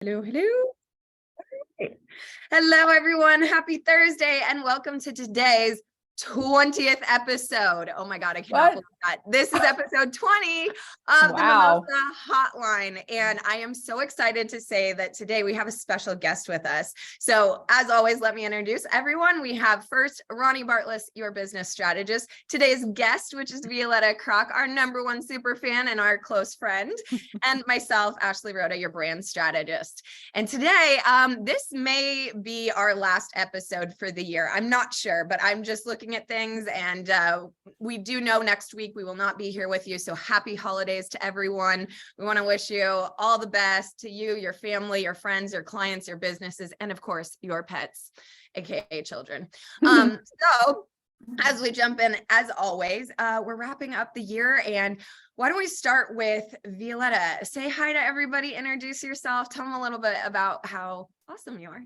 Hello, hello. Hello, everyone. Happy Thursday, and welcome to today's 20th episode. Oh my God, I cannot believe that. This is episode 20 of the Mimosa Hotline, and I am so excited to say that today we have a special guest with us. So, as always, let me introduce everyone. We have first Ronnie Bartless, your business strategist. Today's guest, which is Violetta Krok, our #1 super fan and our close friend, and myself, Ashley Rhoda, your brand strategist. And today, this may be our last episode for the year. I'm not sure, but I'm just looking at things, and we do know next week we will not be here with you. So happy holidays to everyone. We want to wish you all the best, to you, your family, your friends, your clients, your businesses, and of course, your pets, aka children. So as we jump in, as always, we're wrapping up the year, and why don't we start with Violetta? Say hi to everybody, introduce yourself, tell them a little bit about how awesome you are.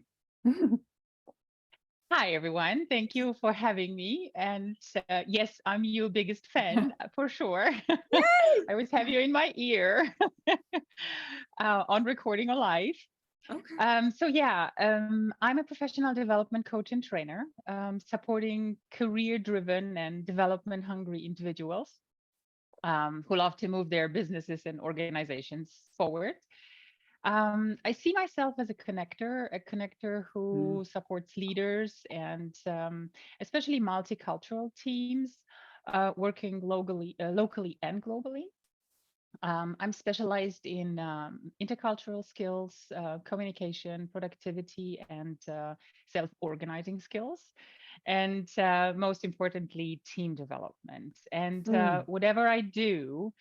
Hi, everyone. Thank you for having me. And yes, I'm your biggest fan for sure. I always have you in my ear on recording or live. Okay. I'm a professional development coach and trainer, supporting career-driven and development-hungry individuals who love to move their businesses and organizations forward. I see myself as a connector who supports leaders and especially multicultural teams working locally and globally. I'm specialized in intercultural skills, communication, productivity, and self-organizing skills. And most importantly, team development. And whatever I do,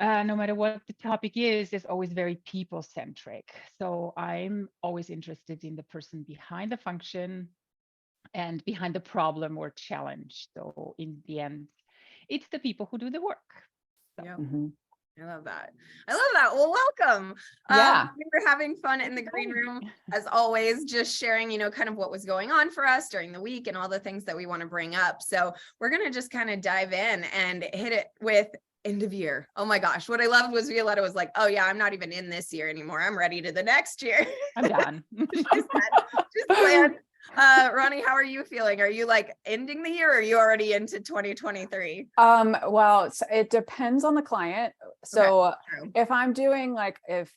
no matter what the topic is always very people centric. So I'm always interested in the person behind the function and behind the problem or challenge. So in the end, it's the people who do the work. So. Yeah. I love that. Well, welcome. We were having fun in the green room, as always, just sharing, kind of what was going on for us during the week and all the things that we want to bring up. So we're going to just kind of dive in and hit it with end of year. Oh my gosh. What I loved was Violetta was like, oh yeah, I'm not even in this year anymore. I'm ready to the next year. I'm done. Just planned. Ronnie, how are you feeling? Are you like ending the year, or are you already into 2023? Well, it depends on the client. So if I'm doing like, if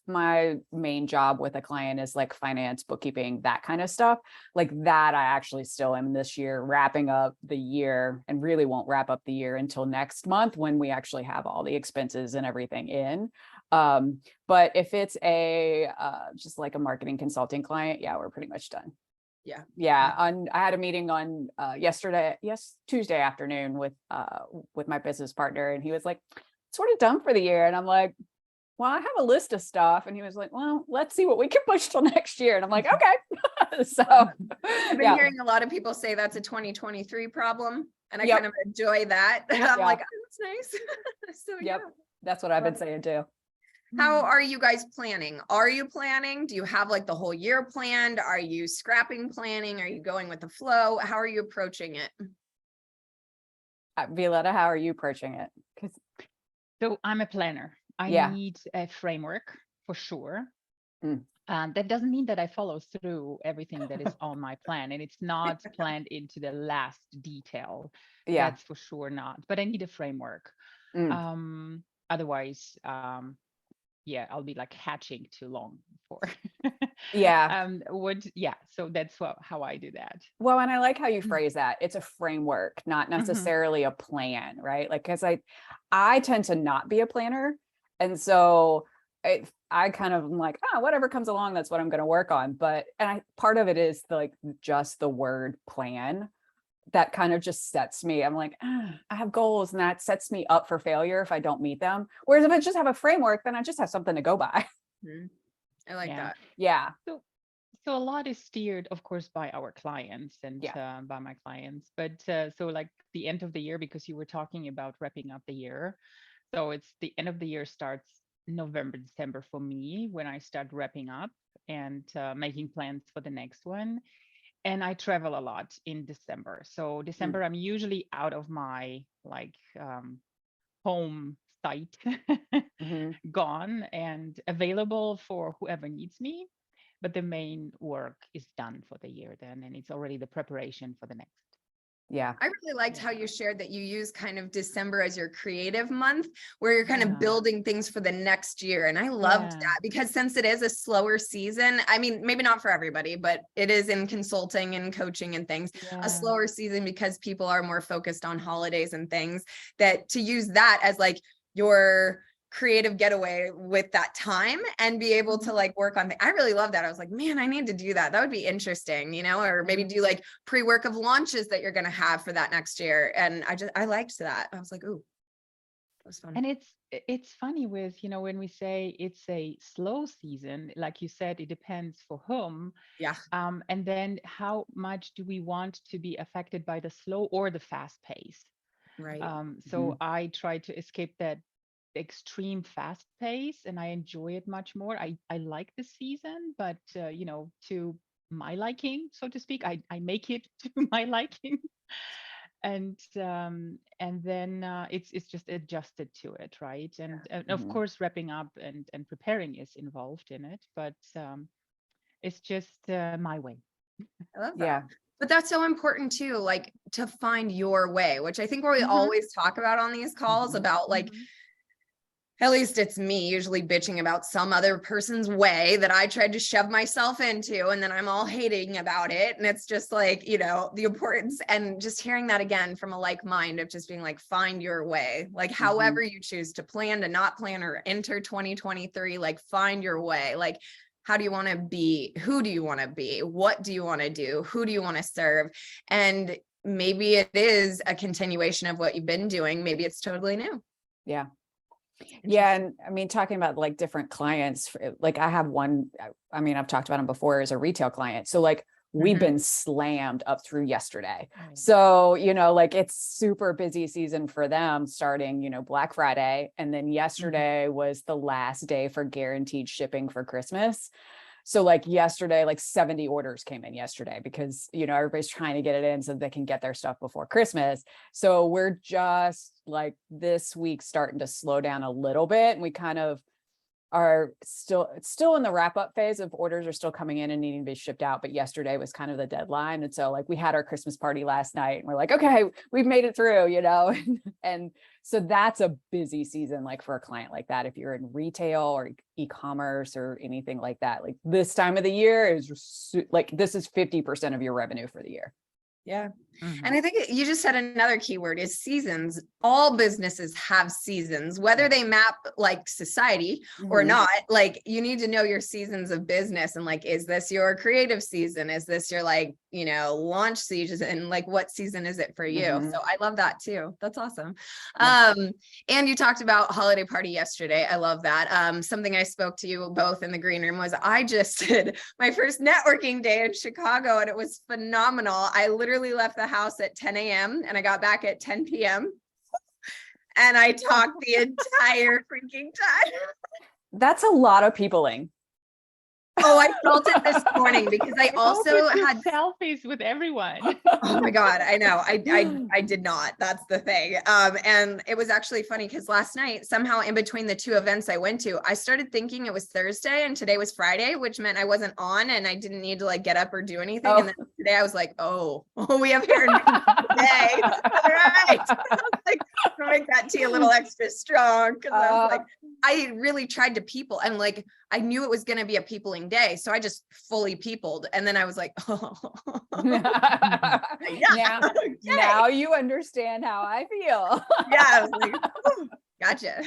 my main job with a client is like finance, bookkeeping, that kind of stuff, like that, I actually still am this year wrapping up the year, and really won't wrap up the year until next month when we actually have all the expenses and everything in. But if it's a just like a marketing consulting client, yeah, we're pretty much done. Yeah. I had a meeting on Tuesday afternoon with my business partner, and he was like, sort of done for the year. And I'm like, well, I have a list of stuff. And he was like, well, let's see what we can push till next year. And I'm like, okay. So I've been hearing a lot of people say that's a 2023 problem. And I kind of enjoy that. I'm like, oh, that's nice. So that's what I've been saying too. How are you guys planning? Are you planning? Do you have like the whole year planned? Are you scrapping planning? Are you going with the flow? How are you approaching it? Violetta, how are you approaching it? So I'm a planner. I need a framework for sure. That doesn't mean that I follow through everything that is on my plan, and it's not planned into the last detail. That's for sure not. But I need a framework. Otherwise, I'll be like hatching too long for. So that's how I do that. Well, and I like how you phrase that. It's a framework, not necessarily a plan, right? Like, because I tend to not be a planner, and so I kind of am like, whatever comes along, that's what I'm going to work on. But part of it is just the word plan. That kind of just sets me. I'm like, I have goals, and that sets me up for failure if I don't meet them. Whereas if I just have a framework, then I just have something to go by. I like that. Yeah. So a lot is steered, of course, by our clients and by my clients. But so like the end of the year, because you were talking about wrapping up the year. So it's the end of the year starts November, December for me, when I start wrapping up and making plans for the next one. And I travel a lot in December. So December, I'm usually out of my home site Mm-hmm. gone and available for whoever needs me. But the main work is done for the year then, and it's already the preparation for the next. Yeah. I really liked how you shared that you use kind of December as your creative month, where you're kind of building things for the next year. And I loved that, because since it is a slower season, I mean, maybe not for everybody, but it is in consulting and coaching and things, a slower season because people are more focused on holidays and things, that to use that as like your creative getaway with that time and be able to like work on I really love that. I was like, man, I need to do that. That would be interesting, you know, or maybe do like pre-work of launches that you're going to have for that next year. And I liked that. I was like, ooh, that was fun. And it's funny with, you know, when we say it's a slow season, like you said, it depends for whom. Yeah. And then how much do we want to be affected by the slow or the fast pace? Right. So I try to escape that extreme fast pace, and I enjoy it much more. I like the season, but you know, to my liking, so to speak, I make it to my liking. And then it's just adjusted to it, right? And of course wrapping up and preparing is involved in it, but it's just my way. I love that. But that's so important too, like to find your way, which I think we always talk about on these calls about like, at least it's me usually bitching about some other person's way that I tried to shove myself into, and then I'm all hating about it. And it's just like, you know, the importance, and just hearing that again from a like mind of just being like, find your way, like however you choose to plan, to not plan, or enter 2023, like find your way. Like, how do you want to be? Who do you want to be? What do you want to do? Who do you want to serve? And maybe it is a continuation of what you've been doing. Maybe it's totally new. Yeah. Yeah. And I mean, talking about like different clients, like I have one, I mean, I've talked about him before as a retail client. So like we've been slammed up through yesterday. So, you know, like it's super busy season for them starting, you know, Black Friday. And then yesterday was the last day for guaranteed shipping for Christmas. So like yesterday, like 70 orders came in yesterday because, you know, everybody's trying to get it in so they can get their stuff before Christmas. So we're just like this week starting to slow down a little bit. And we kind of are still in the wrap up phase of orders are still coming in and needing to be shipped out. But yesterday was kind of the deadline. And so like we had our Christmas party last night and we're like, okay, we've made it through, you know? And so that's a busy season, like for a client like that, if you're in retail or e-commerce or anything like that, like this time of the year is like, this is 50% of your revenue for the year. Yeah. And I think you just said another key word is seasons. All businesses have seasons, whether they map like society or not. Like you need to know your seasons of business and like, is this your creative season? Is this your like, you know, launch season? And like, what season is it for you? So I love that too. That's awesome. And you talked about holiday party yesterday. I love that. Something I spoke to you both in the green room was I just did my first networking day in Chicago and it was phenomenal. I literally left the house at 10 a.m. and I got back at 10 p.m. and I talked the entire freaking time. That's a lot of peopling. Oh, I felt it this morning because I also had selfies with everyone. Oh my God. I know. I did not. That's the thing. And it was actually funny because last night, somehow in between the two events I went to, I started thinking it was Thursday and today was Friday, which meant I wasn't on and I didn't need to like get up or do anything. And then today I was like, oh, we have hair today. All right. I was like, I'll make that tea a little extra strong. Cause I was like, I really tried to people and like, I knew it was going to be a peopling day. So I just fully peopled. And then I was like, oh, yeah. Now you understand how I feel. Yeah. I was like, oh, gotcha.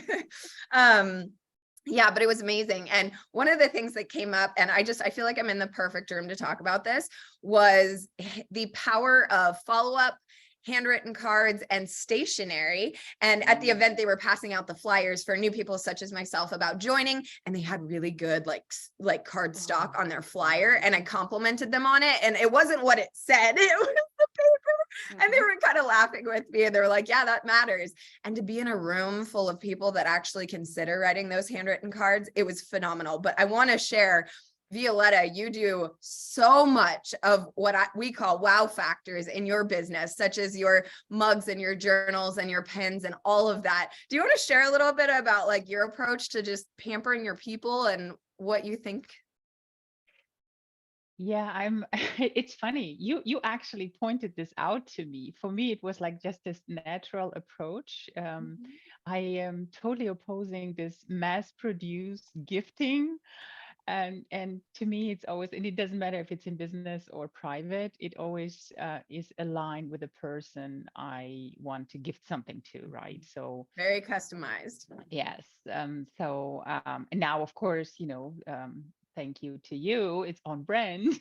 Yeah, but it was amazing. And one of the things that came up, and I feel like I'm in the perfect room to talk about this, was the power of follow-up, handwritten cards, and stationery. And at the event, they were passing out the flyers for new people such as myself about joining, and they had really good like card stock on their flyer, and I complimented them on it. And it wasn't what it said, it was the paper. And they were kind of laughing with me, and they were like, yeah, that matters. And to be in a room full of people that actually consider writing those handwritten cards, it was phenomenal. But I want to share Violetta, you do so much of what we call wow factors in your business, such as your mugs and your journals and your pens and all of that. Do you want to share a little bit about like your approach to just pampering your people and what you think? Yeah, it's funny. You actually pointed this out to me. For me, it was like just this natural approach. I am totally opposing this mass-produced gifting. And to me, it's always, and it doesn't matter if it's in business or private, it always is aligned with the person I want to gift something to, right? So very customized. yes. And now, of course, thank you to you, it's on brand.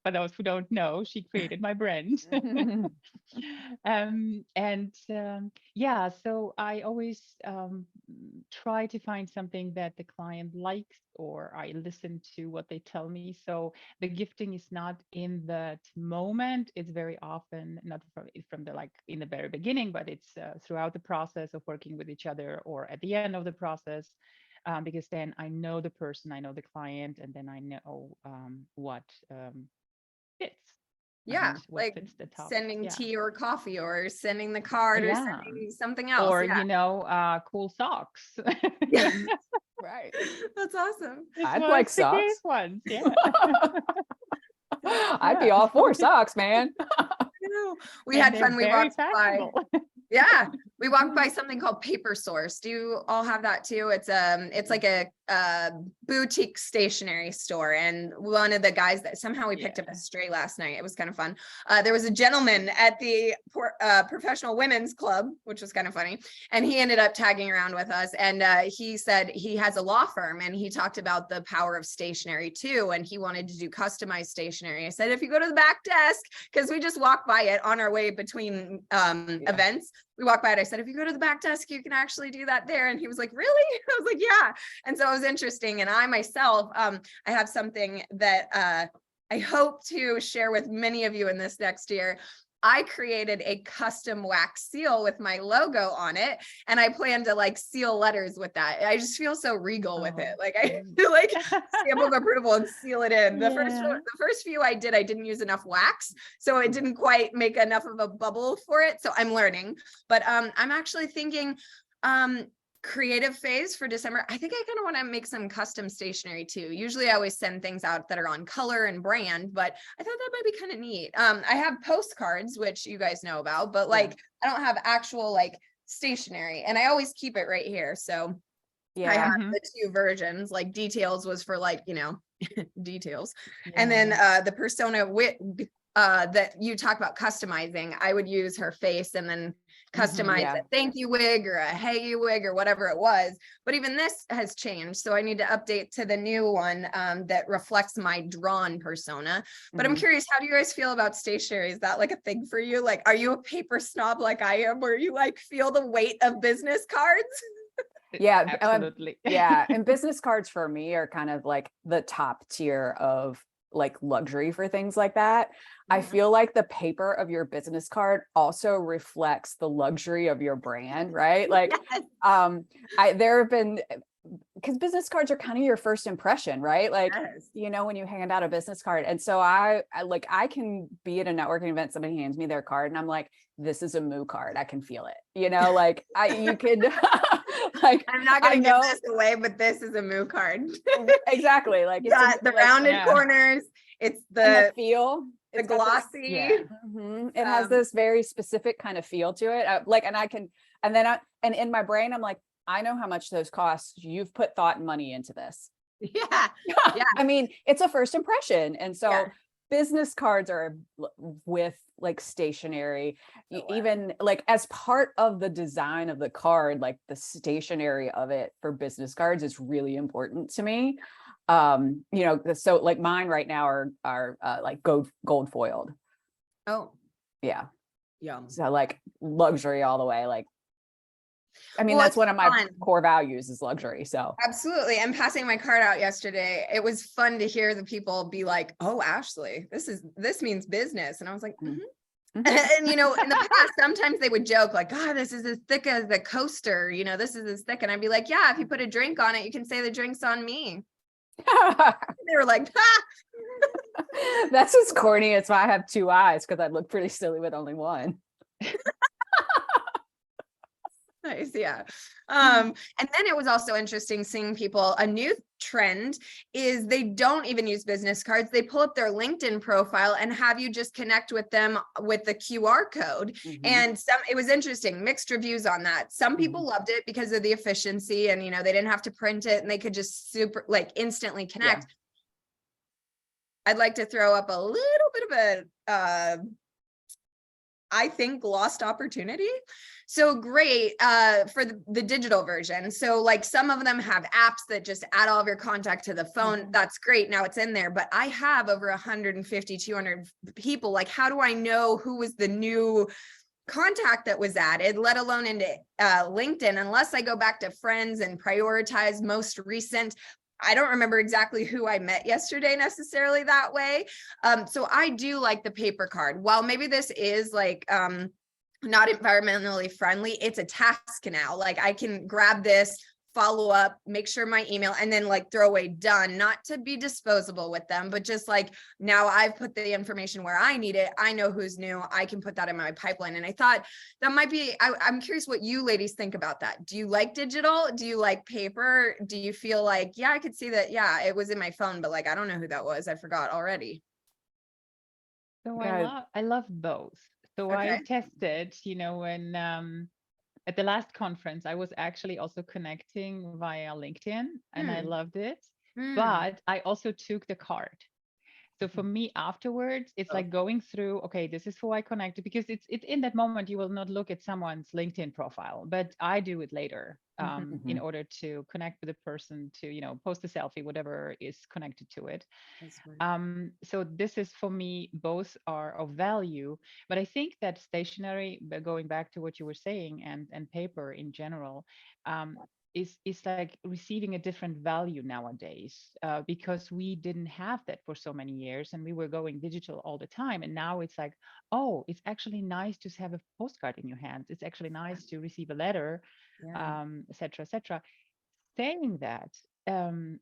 For those who don't know, she created my brand. Yeah, so I always try to find something that the client likes, or I listen to what they tell me. So the gifting is not in that moment. It's very often not from the like in the very beginning, but it's throughout the process of working with each other, or at the end of the process. Because then I know the person, I know the client, and then I know what fits. Yeah, right? What like fits the top. sending Yeah. tea or coffee, or sending the card, or sending something else. Or, cool socks. Yeah. Right. That's awesome. I'd like socks. Ones. Yeah. I'd be all for socks, man. We had fun. We walked by. Yeah, we walked by Mhm. something called Paper Source. Do you all have that too? It's like a boutique stationery store, and one of the guys that somehow we picked up a stray last night. It was kind of fun. There was a gentleman at the professional women's club, which was kind of funny, and he ended up tagging around with us. And he said he has a law firm, and he talked about the power of stationery too, and he wanted to do customized stationery. I said, if you go to the back desk, because we just walked by it on our way between events. We walked by it. I said, if you go to the back desk, you can actually do that there. And he was like, really? I was like, yeah. And so it was interesting. And I myself, I have something that I hope to share with many of you in this next year. I created a custom wax seal with my logo on it, and I plan to like seal letters with that. I just feel so regal with it. Like I feel like stamp of approval and seal it in. The first few I didn't use enough wax, so it didn't quite make enough of a bubble for it. So I'm learning, but I'm actually thinking creative phase for December. I think I kind of want to make some custom stationery too. Usually I always send things out that are on color and brand, but I thought that might be kind of neat. I have postcards, which you guys know about, but like I don't have actual like stationery, and I always keep it right here. So I have the two versions. Like details was for like, details. And then the persona that you talk about customizing, I would use her face and then customize a thank you wig or a hey you wig or whatever it was. But even this has changed, so I need to update to the new one that reflects my drawn persona. But I'm curious, how do you guys feel about stationery? Is that like a thing for you? Like, are you a paper snob like I am, where you like feel the weight of business cards? Yeah, absolutely. Yeah, and business cards for me are kind of like the top tier of like luxury for things like that. I feel like the paper of your business card also reflects the luxury of your brand, right? Like, there have been, because business cards are kind of your first impression, right? Like, when you hand out a business card. And so I can be at a networking event, somebody hands me their card and I'm like, this is a Moo card. I can feel it, like you could like, I'm not going to give this away, but this is a Moo card. Exactly. Like it's got the rounded corners. It's the feel. The glossy. It has this very specific kind of feel to it. And in my brain, I'm like, I know how much those cost. You've put thought and money into this. Yeah. I mean, it's a first impression. And so business cards are with like stationery, even like as part of the design of the card, like the stationery of it for business cards is really important to me. So like mine right now are like gold foiled. Oh yeah. Yum. So like luxury all the way. Like, I mean, that's one of my core values is luxury. So absolutely. I'm passing my card out yesterday. It was fun to hear the people be like, oh, Ashley, this means business. And I was like, And in the past, sometimes they would joke like, God, this is as thick as the coaster, this is as thick. And I'd be like, yeah, if you put a drink on it, you can say the drink's on me. They were like, ha! That's as corny as I have two eyes, because I'd look pretty silly with only one. Nice. Yeah. And then it was also interesting seeing people, a new trend is they don't even use business cards. They pull up their LinkedIn profile and have you just connect with them with the QR code. And it was interesting, mixed reviews on that. Some people loved it because of the efficiency and, they didn't have to print it and they could just instantly connect. I'd like to throw up a little bit of a, I think, lost opportunity. So great for the digital version. So like some of them have apps that just add all of your contact to the phone. That's great. Now it's in there, but I have over 150, 200 people. Like, how do I know who was the new contact that was added, let alone into LinkedIn, unless I go back to friends and prioritize most recent? I don't remember exactly who I met yesterday necessarily that way. So I do like the paper card. While maybe this is like not environmentally friendly, it's a task now. Like I can grab this, follow up, make sure my email, and then like throw away, done. Not to be disposable with them, but just like now I've put the information where I need it. I know who's new. I can put that in my pipeline. And I thought that might be, I'm curious what you ladies think about that. Do you like digital? Do you like paper? Do you feel like, yeah, I could see that. Yeah, it was in my phone, but like, I don't know who that was. I forgot already. So I love both. So I tested, when at the last conference, I was actually also connecting via LinkedIn and I loved it, but I also took the card. So for me afterwards, it's like going through, okay, this is who I connected, because it's in that moment, you will not look at someone's LinkedIn profile, but I do it later in order to connect with the person to, post a selfie, whatever is connected to it. So this is for me, both are of value, but I think that stationery, going back to what you were saying, and paper in general, is like receiving a different value nowadays, because we didn't have that for so many years and we were going digital all the time. And now it's like, oh, it's actually nice to have a postcard in your hands. It's actually nice to receive a letter, et cetera, et cetera. Saying that,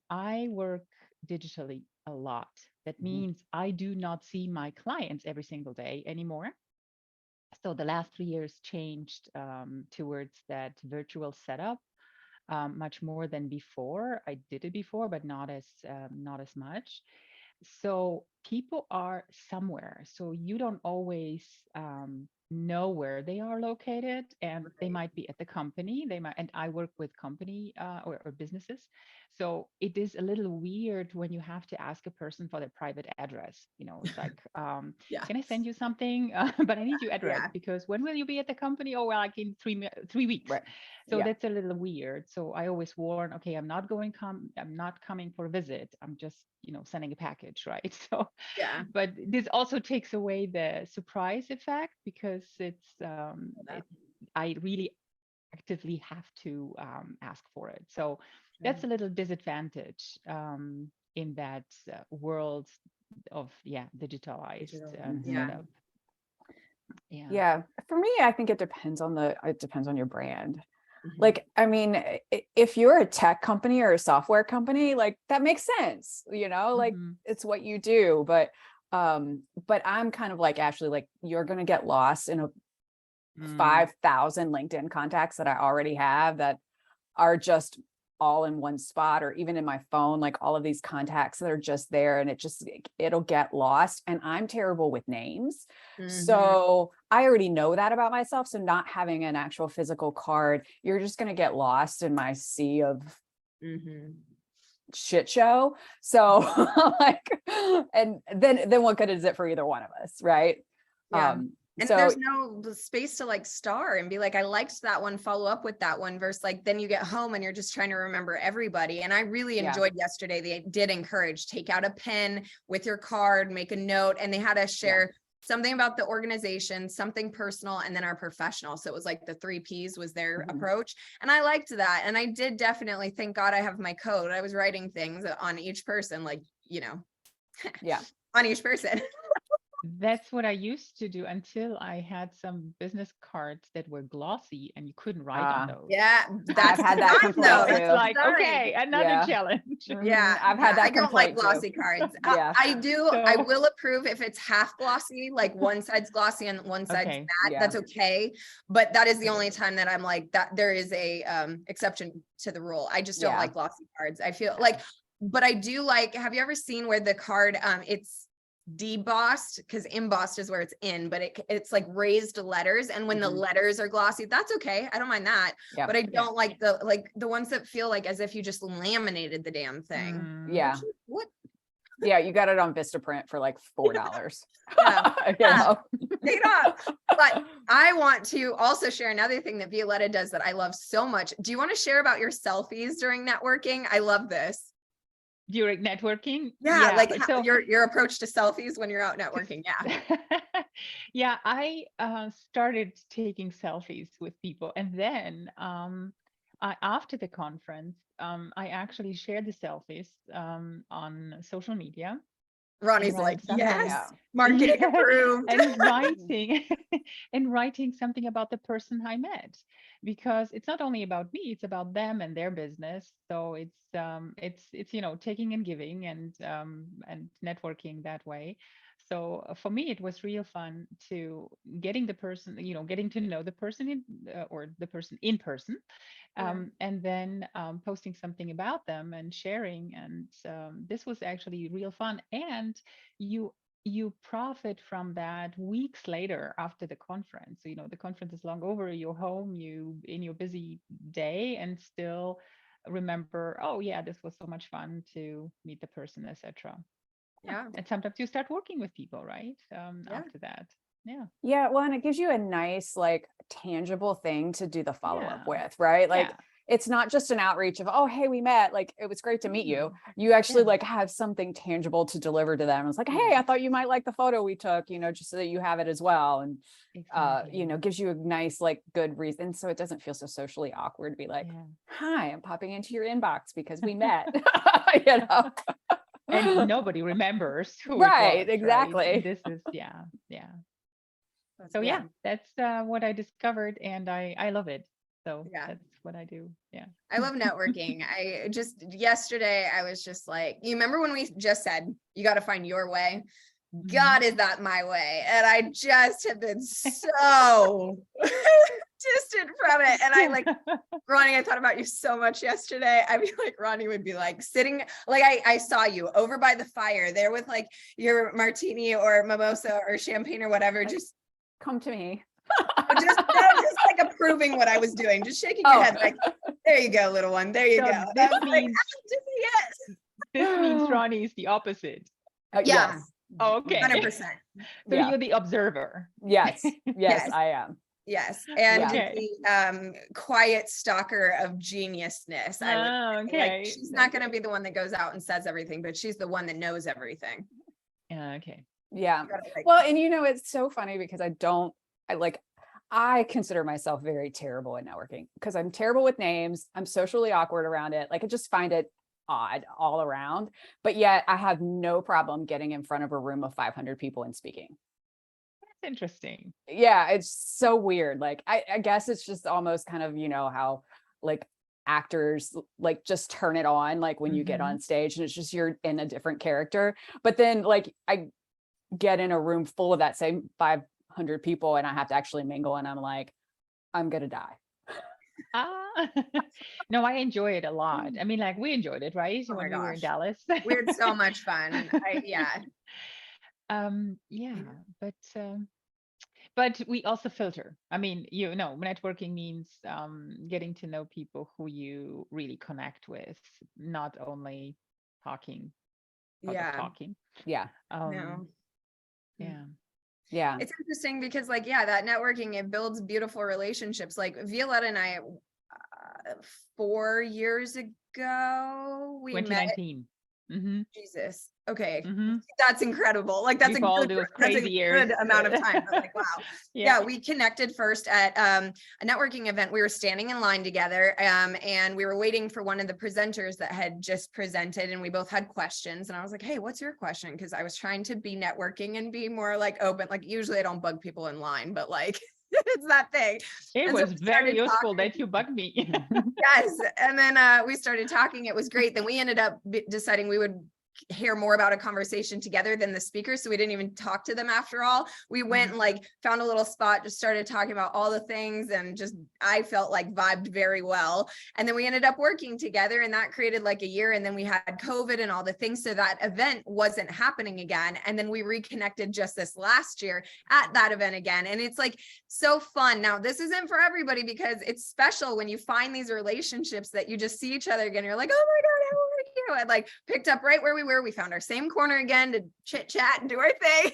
I work digitally a lot. That means I do not see my clients every single day anymore. So the last 3 years changed towards that virtual setup. Much more than before. I did it before, but not as much. So people are somewhere. So you don't always know where they are located, and they might be at the company. And I work with company or businesses. So it is a little weird when you have to ask a person for their private address. It's like, can I send you something? But I need your address because when will you be at the company? Oh, well, like in 3 weeks. Right. So that's a little weird. So I always warn, okay, I'm not coming for a visit. I'm just, sending a package, right? So, but this also takes away the surprise effect, because it's, I really actively have to ask for it. So that's a little disadvantage in that world of, digitalized setup. Yeah. For me, I think it depends on your brand. Like, I mean, if you're a tech company or a software company, like that makes sense, like it's what you do. But I'm kind of like, Ashley, like you're going to get lost in a 5,000 LinkedIn contacts that I already have that are just all in one spot, or even in my phone, like all of these contacts that are just there, and it'll get lost. And I'm terrible with names. So I already know that about myself. So not having an actual physical card, you're just going to get lost in my sea of shit show. So like, and then what good is it for either one of us? Right. And so, there's no space to like star and be like, I liked that one, follow up with that one, versus like, then you get home and you're just trying to remember everybody. And I really enjoyed yesterday. They did encourage, take out a pen with your card, make a note, and they had us share something about the organization, something personal, and then our professional. So it was like the 3 Ps was their approach. And I liked that. And I did definitely, thank God I have my code. I was writing things on each person, like, on each person. That's what I used to do until I had some business cards that were glossy and you couldn't write on those. Yeah, I've had that complaint So too. it's like, Sorry. okay, another challenge. Yeah, I've had that I don't like complaint too. glossy cards. Yeah. I will approve if it's half glossy, like one side's glossy and one side's Okay. matte. That's okay. But that is the only time that I'm like that there is a exception to the rule. I just don't like glossy cards. I feel like, but I do like, have you ever seen where the card it's debossed, because embossed is where it's in, but it's like raised letters, and when the letters are glossy, that's okay, I don't mind that. But I don't like the ones that feel like as if you just laminated the damn thing. What? Yeah, you got it on Vistaprint for like $4. Yeah. Take it off. But I want to also share another thing that Violetta does that I love so much. Do you want to share about your selfies during networking? I love this. During networking? Yeah, like so, your approach to selfies when you're out networking. Yeah, I started taking selfies with people, and then after the conference, I actually shared the selfies on social media. Ronnie's like, yes, marketing approved. and writing something about the person I met, because it's not only about me, it's about them and their business. So it's taking and giving and networking that way. So for me, it was real fun to getting to know the person or the person in person, and then posting something about them and sharing. And this was actually real fun. And you profit from that weeks later after the conference. So, the conference is long over, you're home, you in your busy day, and still remember, oh yeah, this was so much fun to meet the person, etc. And sometimes you start working with people, right? After that. Well, and it gives you a nice, like, tangible thing to do the follow-up with, right? Like, it's not just an outreach of, oh, hey, we met, like, it was great to meet you. You actually like have something tangible to deliver to them. It's like, hey, I thought you might like the photo we took, just so that you have it as well. And gives you a nice, like, good reason, so it doesn't feel so socially awkward to be like, hi, I'm popping into your inbox because we met. And nobody remembers who right, it was, exactly. Right? This is so that's what I discovered, and I love it. So that's what I do. I love networking. I just yesterday I was just like, you remember when we just said you got to find your way? God, is that my way? And I just have been so distant from it. And I like, Ronnie, I thought about you so much yesterday. I mean, like, Ronnie would be like sitting, like I saw you over by the fire there with like your martini or mimosa or champagne or whatever. Like, just come to me. just like approving what I was doing, just shaking your head like, there you go, little one. There you go. This means, yes. This means Ronnie is the opposite. Yes. Oh, okay. 100%. So you're the observer. Yes, I am. Yes. And the quiet stalker of genius-ness. Like, she's not going to be the one that goes out and says everything, but she's the one that knows everything. Okay. Yeah. Well, and it's so funny because I consider myself very terrible at networking because I'm terrible with names. I'm socially awkward around it. Like, I just find it odd all around, but yet I have no problem getting in front of a room of 500 people and speaking. That's interesting. Yeah, it's so weird. Like, I guess it's just almost kind of, how like actors like just turn it on, like when you get on stage and it's just you're in a different character. But then like I get in a room full of that same 500 people and I have to actually mingle, and I'm like, I'm gonna die. No, I enjoy it a lot. I mean, like, we enjoyed it, right? Oh when we were in Dallas. We had so much fun. But we also filter. I mean, networking means getting to know people who you really connect with, not only talking. It's interesting because that networking, it builds beautiful relationships. Like Violetta and I 4 years ago, we 2019. met Jesus. Okay. Mm-hmm. That's incredible. Like that's Before all those crazy years. good amount of time. But like, wow. Yeah. Yeah. We connected first at a networking event. We were standing in line together and we were waiting for one of the presenters that had just presented, and we both had questions. And I was like, hey, what's your question? Because I was trying to be networking and be more like open. Like usually I don't bug people in line, but like it's that thing. It was very useful that you bugged me. Yes. And then we started talking. It was great. Then we ended up deciding we would hear more about a conversation together than the speakers. So we didn't even talk to them after all. We went and like found a little spot, just started talking about all the things, and just, I felt like vibed very well. And then we ended up working together, and that created like a year. And then we had COVID and all the things. So that event wasn't happening again. And then we reconnected just this last year at that event again. And it's like so fun. Now, this isn't for everybody, because it's special when you find these relationships that you just see each other again. You're like, oh my God, how are you? I like picked up right where we were. We found our same corner again to chit chat and do our thing. And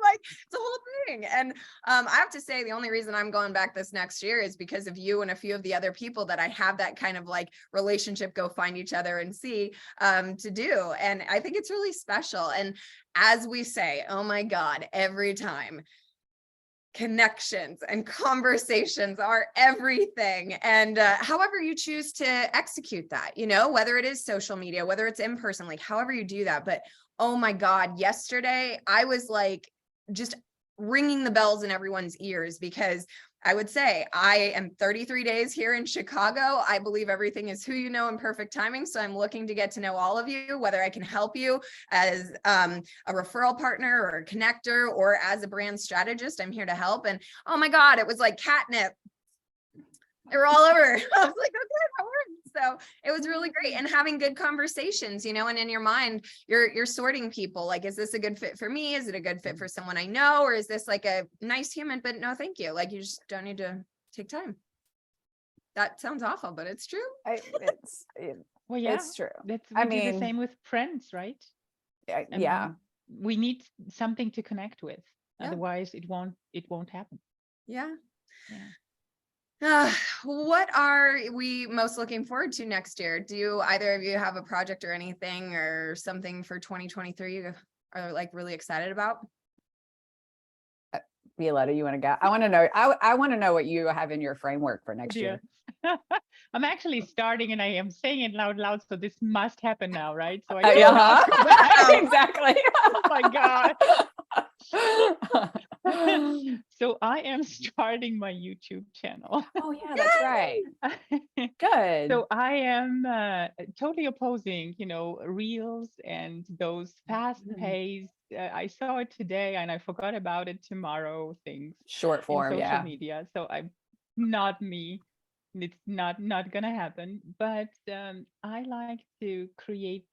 like it's a whole thing. And I have to say, the only reason I'm going back this next year is because of you and a few of the other people that I have that kind of like relationship, go find each other and see to do. And I think it's really special. And as we say, oh my God, every time, connections and conversations are everything. And however you choose to execute that, you know, whether it is social media, whether it's in person, like however you do that. But oh my God, yesterday I was like just ringing the bells in everyone's ears, because I would say I am 33 days here in Chicago. I believe everything is who you know in perfect timing. So I'm looking to get to know all of you, whether I can help you as a referral partner or a connector or as a brand strategist. I'm here to help. And oh my God, it was like catnip. They were all over. I was like, okay, that worked. So it was really great. And having good conversations, you know, and in your mind, you're sorting people. Like, is this a good fit for me? Is it a good fit for someone I know? Or is this like a nice human, but no, thank you. Like, you just don't need to take time. That sounds awful, but it's true. Well, yeah, it's true. We do the same with friends, right? Yeah. We need something to connect with. Yeah. Otherwise it won't happen. Yeah. Yeah. What are we most looking forward to next year? Do either of you have a project or anything or something for 2023 you are like really excited about? Violetta, you want to go? I want to know. I want to know what you have in your framework for next year. I'm actually starting, and I am saying it loud, so this must happen now, right? So exactly. Oh my God. So I am starting my YouTube channel. Oh yeah, that's right. Good. So I am totally opposing, you know, reels and those fast-paced. I saw it today and I forgot about it tomorrow. Things short form, in social media. So I'm not me. It's not gonna happen. But I like to create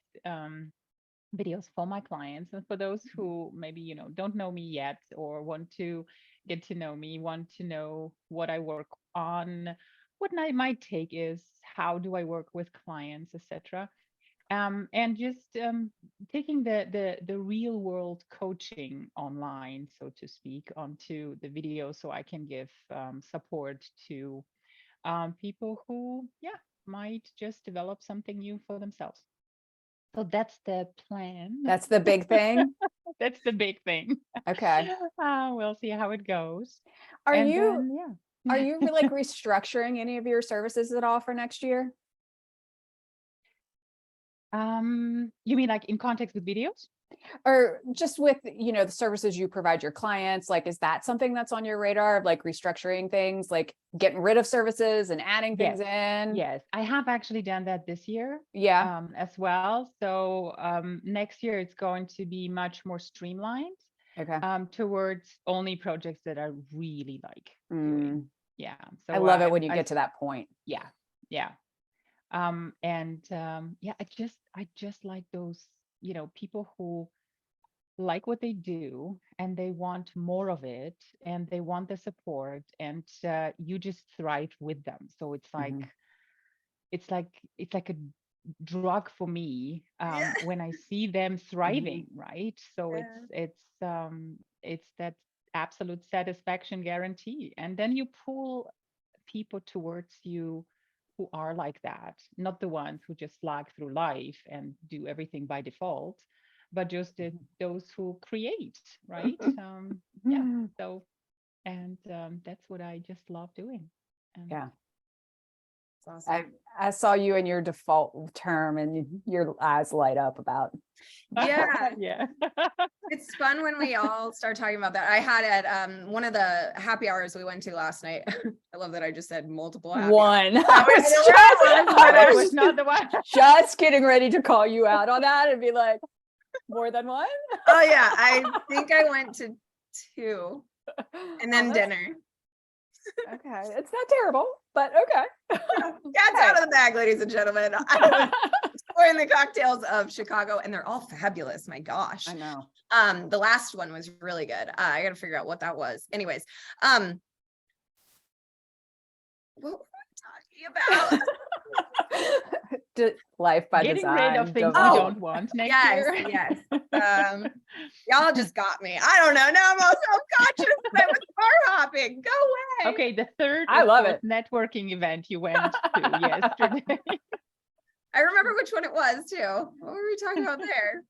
videos for my clients, and for those who maybe, you know, don't know me yet or want to get to know me, want to know what I work on, what my take is, how do I work with clients, etc. And just taking the real world coaching online, so to speak, onto the video, so I can give support to people who might just develop something new for themselves. So that's the plan. That's the big thing. That's the big thing. Okay. We'll see how it goes. Are you like restructuring any of your services at all for next year? You mean like in context with videos? Or just with, you know, the services you provide your clients? Like, is that something that's on your radar of like restructuring things, like getting rid of services and adding things in? Yes, I have actually done that this year. Yeah. As well. So next year it's going to be much more streamlined. Okay. Towards only projects that I really like doing. Yeah. So I love it when you get to that point. Yeah. Yeah. I just like those, you know, people who like what they do and they want more of it and they want the support, and you just thrive with them. So it's like it's like a drug for me when I see them thriving, right? So it's that absolute satisfaction guarantee. And then you pull people towards you who are like that, not the ones who just slog through life and do everything by default, but just those who create, right? Yeah. So, and that's what I just love doing. Yeah. Awesome. I saw you in your default term and your eyes light up about. Yeah. Yeah. It's fun when we all start talking about that. I had at one of the happy hours we went to last night. I love that I just said multiple happy One. hours. I was not the one. Just getting ready to call you out on that and be like, more than one? Oh yeah, I think I went to 2 and then dinner. Okay, it's not terrible, but okay. Cat's out of the bag, ladies and gentlemen. I was pouring the cocktails of Chicago, and they're all fabulous. My gosh, I know. The last one was really good. I got to figure out what that was. Anyways, what were we talking about? Life by Getting design. rid of things we don't want next year. Yes. Y'all just got me. I don't know. Now I'm all self-conscious that I was bar hopping. Go away. Okay, the third I love it. networking event you went to yesterday. I remember which one it was too. What were we talking about there?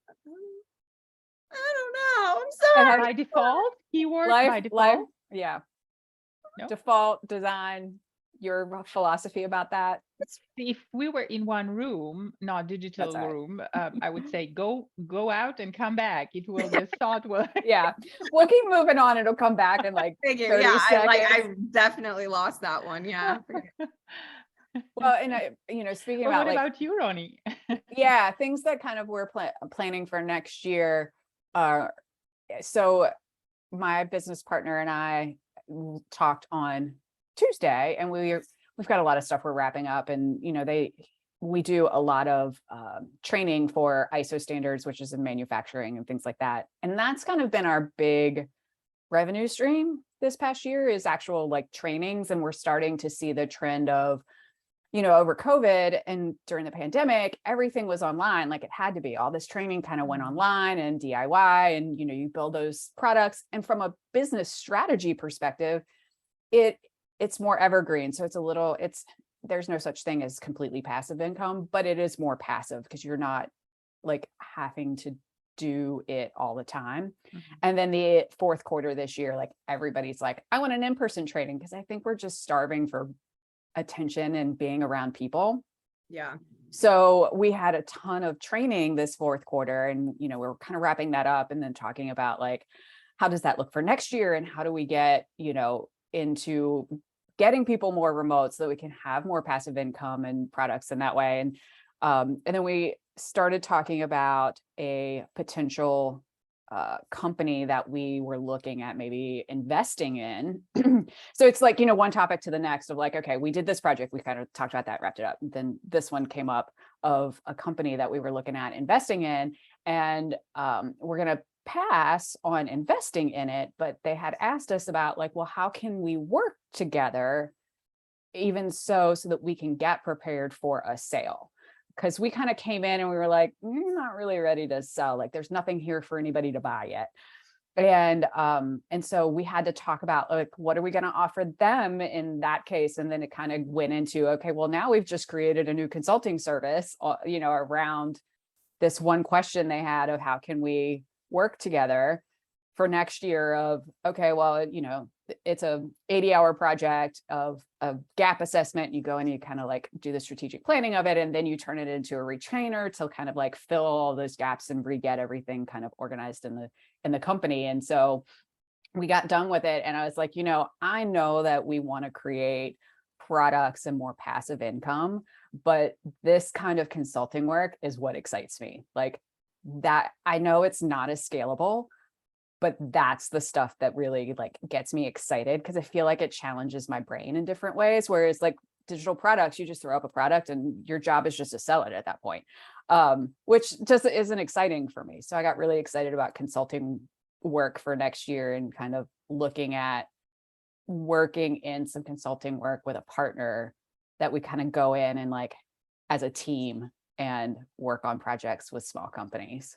I don't know. I'm sorry. By default, keyword by default. Life, yeah. No? Default design. Your philosophy about that? If we were in one room, not digital room, I would say go out and come back. It will, the thought will. Yeah, we'll keep moving on. It'll come back in like 30 seconds. I definitely lost that one. Yeah. Well, and speaking about what about you, Ronnie? Yeah, things that kind of we're planning for next year. So my business partner and I talked on Tuesday, and we've got a lot of stuff we're wrapping up, and we do a lot of training for ISO standards, which is in manufacturing and things like that, and that's kind of been our big revenue stream this past year, is actual like trainings. And we're starting to see the trend of over COVID and during the pandemic, everything was online. Like it had to be. All this training kind of went online and DIY, and you build those products. And from a business strategy perspective, it's more evergreen. So there's no such thing as completely passive income, but it is more passive because you're not like having to do it all the time. Mm-hmm. And then the fourth quarter this year, like everybody's like, I want an in-person training, because I think we're just starving for attention and being around people. Yeah. So we had a ton of training this fourth quarter, and we're kind of wrapping that up and then talking about like, how does that look for next year, and how do we get into getting people more remote so that we can have more passive income and products in that way. And then we started talking about a potential company that we were looking at maybe investing in. So it's like, one topic to the next of like, okay, we did this project, we kind of talked about that, wrapped it up. And then this one came up of a company that we were looking at investing in, and we're going to pass on investing in it, but they had asked us about like, well, how can we work together even so that we can get prepared for a sale? Because we kind of came in and we were like, we're not really ready to sell. Like there's nothing here for anybody to buy yet. And so we had to talk about like, what are we going to offer them in that case? And then it kind of went into, okay, well, now we've just created a new consulting service, around this one question they had of how can we work together for next year of, okay, well, it's a 80-hour project of a gap assessment. You go and you kind of like do the strategic planning of it, and then you turn it into a retainer to kind of like fill all those gaps and re-get everything kind of organized in the company. And so we got done with it, and I was like, I know that we want to create products and more passive income, but this kind of consulting work is what excites me. Like that, I know it's not as scalable, but that's the stuff that really like gets me excited, because I feel like it challenges my brain in different ways. Whereas like digital products, you just throw up a product and your job is just to sell it at that point, which just isn't exciting for me. So I got really excited about consulting work for next year, and kind of looking at working in some consulting work with a partner that we kind of go in and like as a team and work on projects with small companies.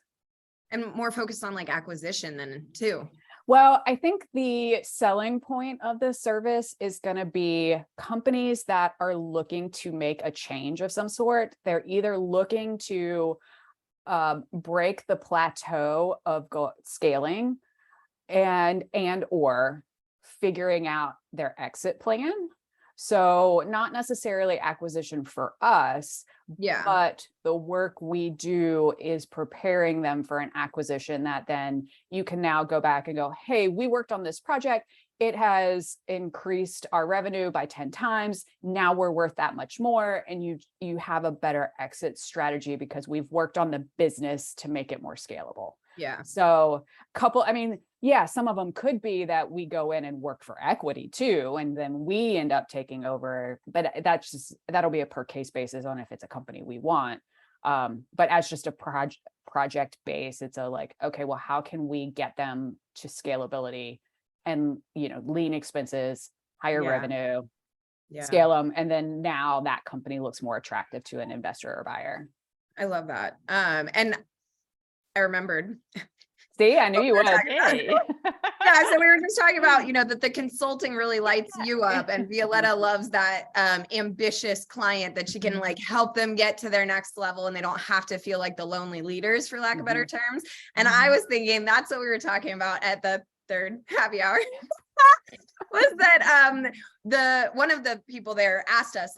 And more focused on like acquisition than too. Well, I think the selling point of this service is going to be companies that are looking to make a change of some sort. They're either looking to break the plateau of scaling and or figuring out their exit plan. So not necessarily acquisition for us, but the work we do is preparing them for an acquisition that then you can now go back and go, hey, we worked on this project. It has increased our revenue by 10 times. Now we're worth that much more. And you have a better exit strategy because we've worked on the business to make it more scalable. Yeah. So some of them could be that we go in and work for equity too, and then we end up taking over, but that'll be a per case basis on if it's a company we want. But as just a project base, it's okay, well, how can we get them to scalability and, lean expenses, higher revenue, scale them. And then now that company looks more attractive to an investor or buyer. I love that. And I remembered. See, I knew you would. Yeah, so we were just talking about, that the consulting really lights you up, and Violetta loves that ambitious client that she can help them get to their next level, and they don't have to feel like the lonely leaders, for lack of better terms. And I was thinking that's what we were talking about at the third happy hour. Was that one of the people there asked us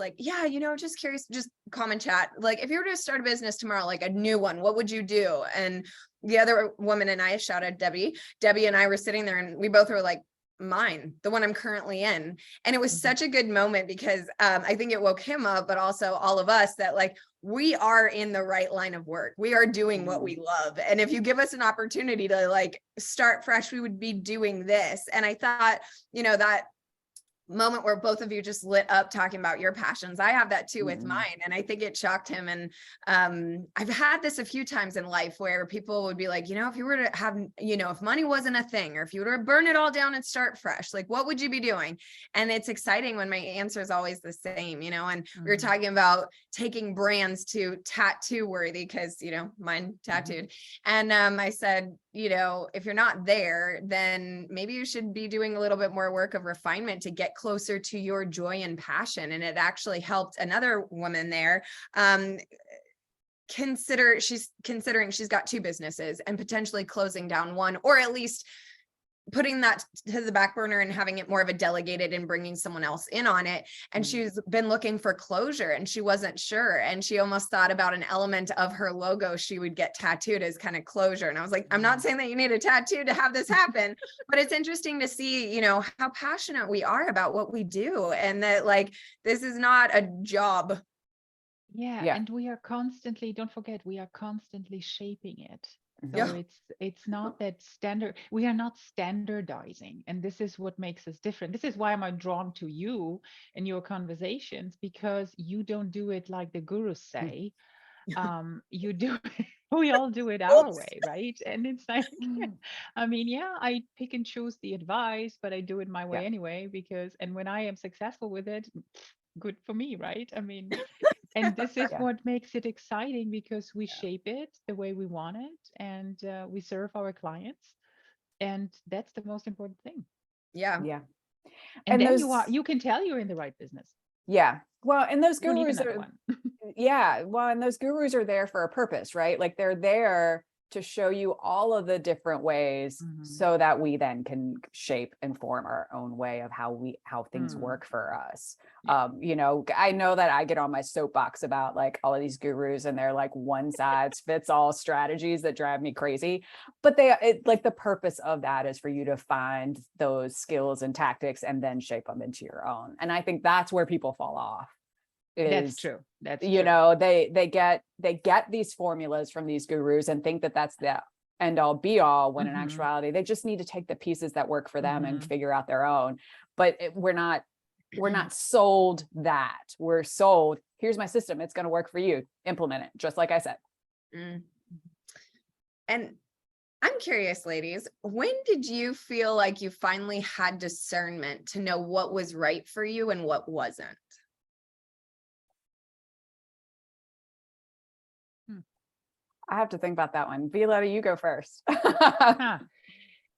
just curious, just common chat, if you were to start a business tomorrow, a new one, what would you do? And the other woman and I, shout out Debbie and I were sitting there, and we both were like, mine, the one I'm currently in. And it was such a good moment because I think it woke him up, but also all of us, that we are in the right line of work. We are doing what we love. And if you give us an opportunity to start fresh, we would be doing this. And I thought, that moment where both of you just lit up talking about your passions, I have that too with mine. And I think it shocked him. And I've had this a few times in life where people would be like, if you were to have, if money wasn't a thing, or if you were to burn it all down and start fresh, what would you be doing? And it's exciting when my answer is always the same, and we were talking about taking brands to tattoo worthy, because, mine tattooed. And I said, if you're not there, then maybe you should be doing a little bit more work of refinement to get closer to your joy and passion. And it actually helped another woman there she's considering she's got two businesses and potentially closing down one, or at least putting that to the back burner and having it more of a delegated and bringing someone else in on it. And she's been looking for closure, and she wasn't sure. And she almost thought about an element of her logo she would get tattooed as kind of closure. And I was like, I'm not saying that you need a tattoo to have this happen, but it's interesting to see, how passionate we are about what we do. And that this is not a job. Yeah. And we are constantly, don't forget, we are constantly shaping it. So it's not that standard. We are not standardizing. And this is what makes us different. This is why I'm drawn to you and your conversations, because you don't do it like the gurus say. You do it, we all do it our way, right? And it's I pick and choose the advice, but I do it my way anyway, and when I am successful with it, good for me, right? And this is what makes it exciting, because we shape it the way we want it, and we serve our clients, and that's the most important thing. Yeah. And then you can tell you're in the right business. Yeah. Well, and those gurus are and those gurus are there for a purpose, right? They're there to show you all of the different ways so that we then can shape and form our own way of how things work for us. I know that I get on my soapbox about all of these gurus and they're one size fits all strategies that drive me crazy, but the purpose of that is for you to find those skills and tactics and then shape them into your own. And I think that's where people fall off. That's true. They get these formulas from these gurus and think that that's the end all be all, when in actuality they just need to take the pieces that work for them and figure out their own. But we're not sold that. We're sold, here's my system, it's going to work for you, implement it, just like I said. And I'm curious, ladies, when did you feel like you finally had discernment to know what was right for you and what wasn't? I have to think about that one. Violetta, you go first.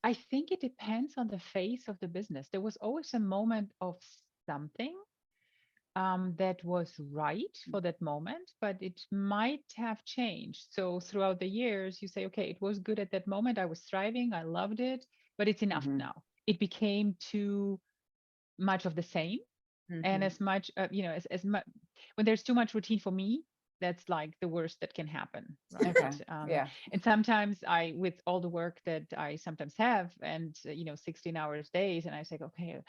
I think it depends on the phase of the business. There was always a moment of something that was right for that moment, but it might have changed. So throughout the years, you say, okay, it was good at that moment. I was thriving. I loved it, but it's enough now. It became too much of the same. And as much, as much when there's too much routine for me, that's like the worst that can happen. Right. Okay. And sometimes with all the work that I sometimes have and, 16 hours days, and I say, okay,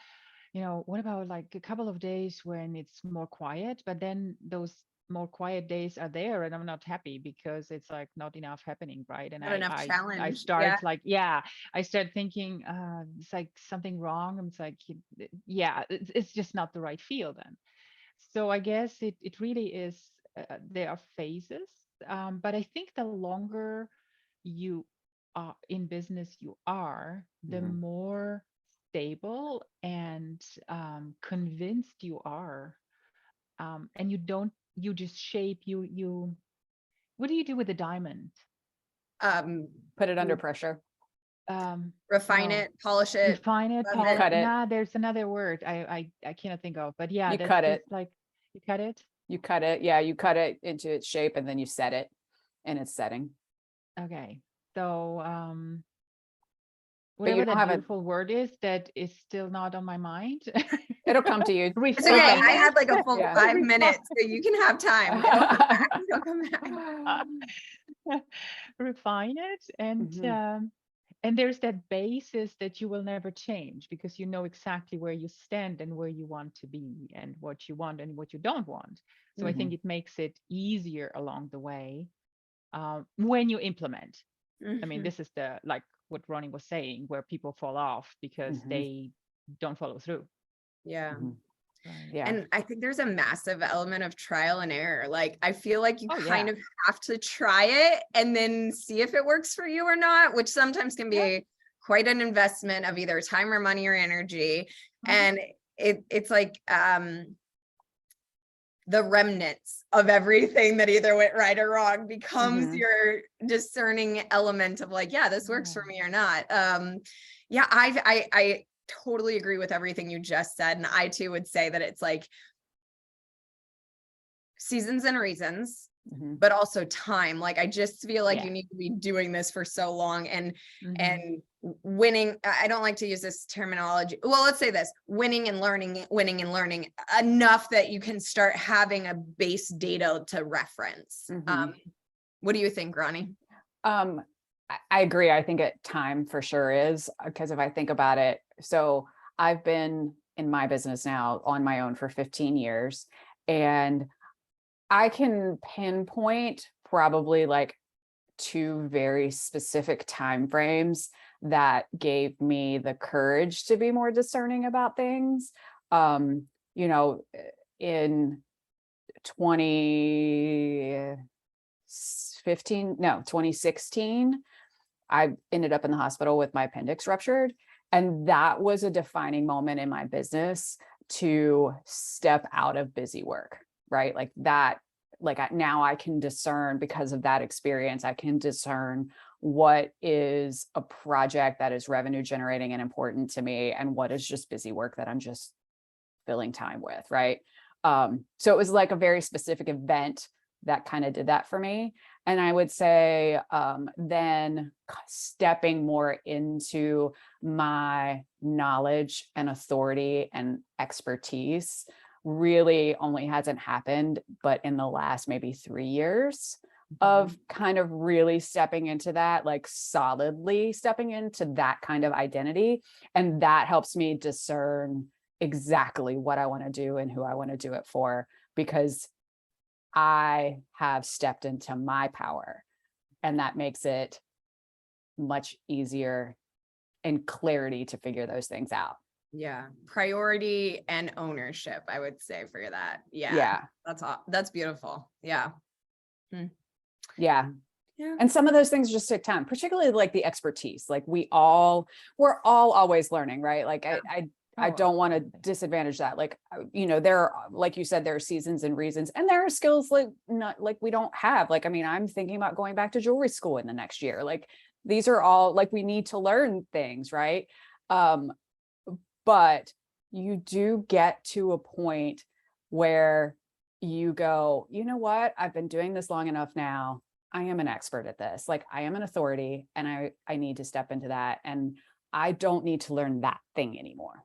what about like a couple of days when it's more quiet, but then those more quiet days are there and I'm not happy because it's like not enough happening, right? And not enough I challenge. start I start thinking it's like something wrong. It's like it's just not the right feel then. So I guess it really is, there are phases, but I think the longer you are in business the more stable and convinced you are, and you just shape what do you do with a diamond? Put it under pressure. Refine it, polish it, refine it, cut it. Nah, there's another word I cannot think of, but yeah, you that's cut just it. like you cut it. You cut it. Yeah, you cut it into its shape and then you set it in its setting. Okay, so whatever that beautiful word is that is still not on my mind. It'll come to you. It's okay. I had like a full 5 minutes, so you can have time. It'll come back. Refine it, and there's that basis that you will never change because you know exactly where you stand and where you want to be and what you want and what you don't want. So I think it makes it easier along the way when you implement. I mean, this is like what Ronnie was saying, where people fall off because they don't follow through. Yeah. Yeah. And I think there's a massive element of trial and error. Like, I feel like you kind of have to try it and then see if it works for you or not, which sometimes can be quite an investment of either time or money or energy. And it's like the remnants of everything that either went right or wrong becomes your discerning element of like, yeah, this works for me or not. I totally agree with everything you just said. And I too would say that it's like seasons and reasons, but also time. Like, I just feel like you need to be doing this for so long and winning. I don't like to use this terminology. Well, let's say this: winning and learning enough that you can start having a base data to reference. What do you think, Ronnie? I agree. I think time for sure is, because if I think about it, so I've been in my business now on my own for 15 years, and I can pinpoint probably like 2 very specific time frames that gave me the courage to be more discerning about things. In 2016, I ended up in the hospital with my appendix ruptured. And that was a defining moment in my business to step out of busy work, right? Like that, now I can discern, because of that experience, I can discern what is a project that is revenue generating and important to me and what is just busy work that I'm just filling time with, right? So it was like a very specific event that kind of did that for me. And I would say then stepping more into my knowledge and authority and expertise really only hasn't happened, but in the last maybe 3 years of kind of really stepping into that, like solidly stepping into that kind of identity. And that helps me discern exactly what I want to do and who I want to do it for, because I have stepped into my power, and that makes it much easier and clarity to figure those things out. Yeah. Priority and ownership, I would say, for that. Yeah. That's beautiful. Yeah. Yeah. And some of those things just take time, particularly like the expertise. Like we're all always learning, right? Like I don't want to disadvantage that. Like, there are, like you said, there are seasons and reasons, and there are skills like we don't have. Like, I mean, I'm thinking about going back to jewelry school in the next year. Like, these are all like, we need to learn things, right? But you do get to a point where you go, you know what, I've been doing this long enough now. I am an expert at this. Like, I am an authority, and I need to step into that. And I don't need to learn that thing anymore.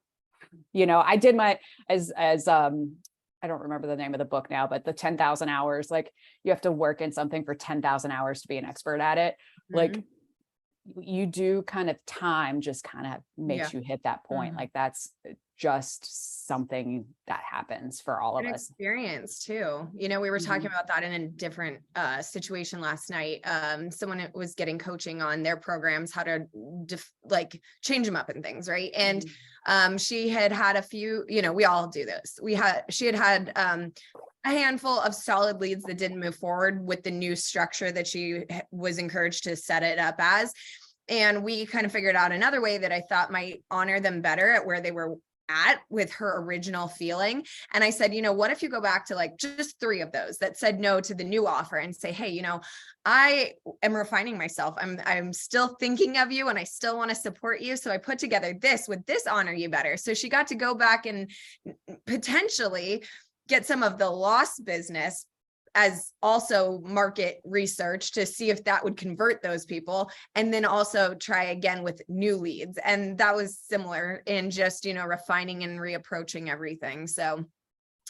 You know, I did my, as I don't remember the name of the book now, but the 10,000 hours, like, you have to work in something for 10,000 hours to be an expert at it. Mm-hmm. Like, you do kind of, time just kind of makes you hit that point. Mm-hmm. Like, that's just something that happens for all of us. Experience too. You know, we were talking about that in a different situation last night. Someone was getting coaching on their programs, how to like change them up and things. Right. And she had a few, you know, we all do this. She had a handful of solid leads that didn't move forward with the new structure that she was encouraged to set it up as. And we kind of figured out another way that I thought might honor them better at where they were at with her original feeling. And I said, you know, what if you go back to like just 3 of those that said no to the new offer and say, hey, you know, I am refining myself. I'm still thinking of you and I still want to support you. So I put together this, would this honor you better? So she got to go back and potentially get some of the lost business as also market research to see if that would convert those people, and then also try again with new leads. And that was similar in just, you know, refining and reapproaching everything. So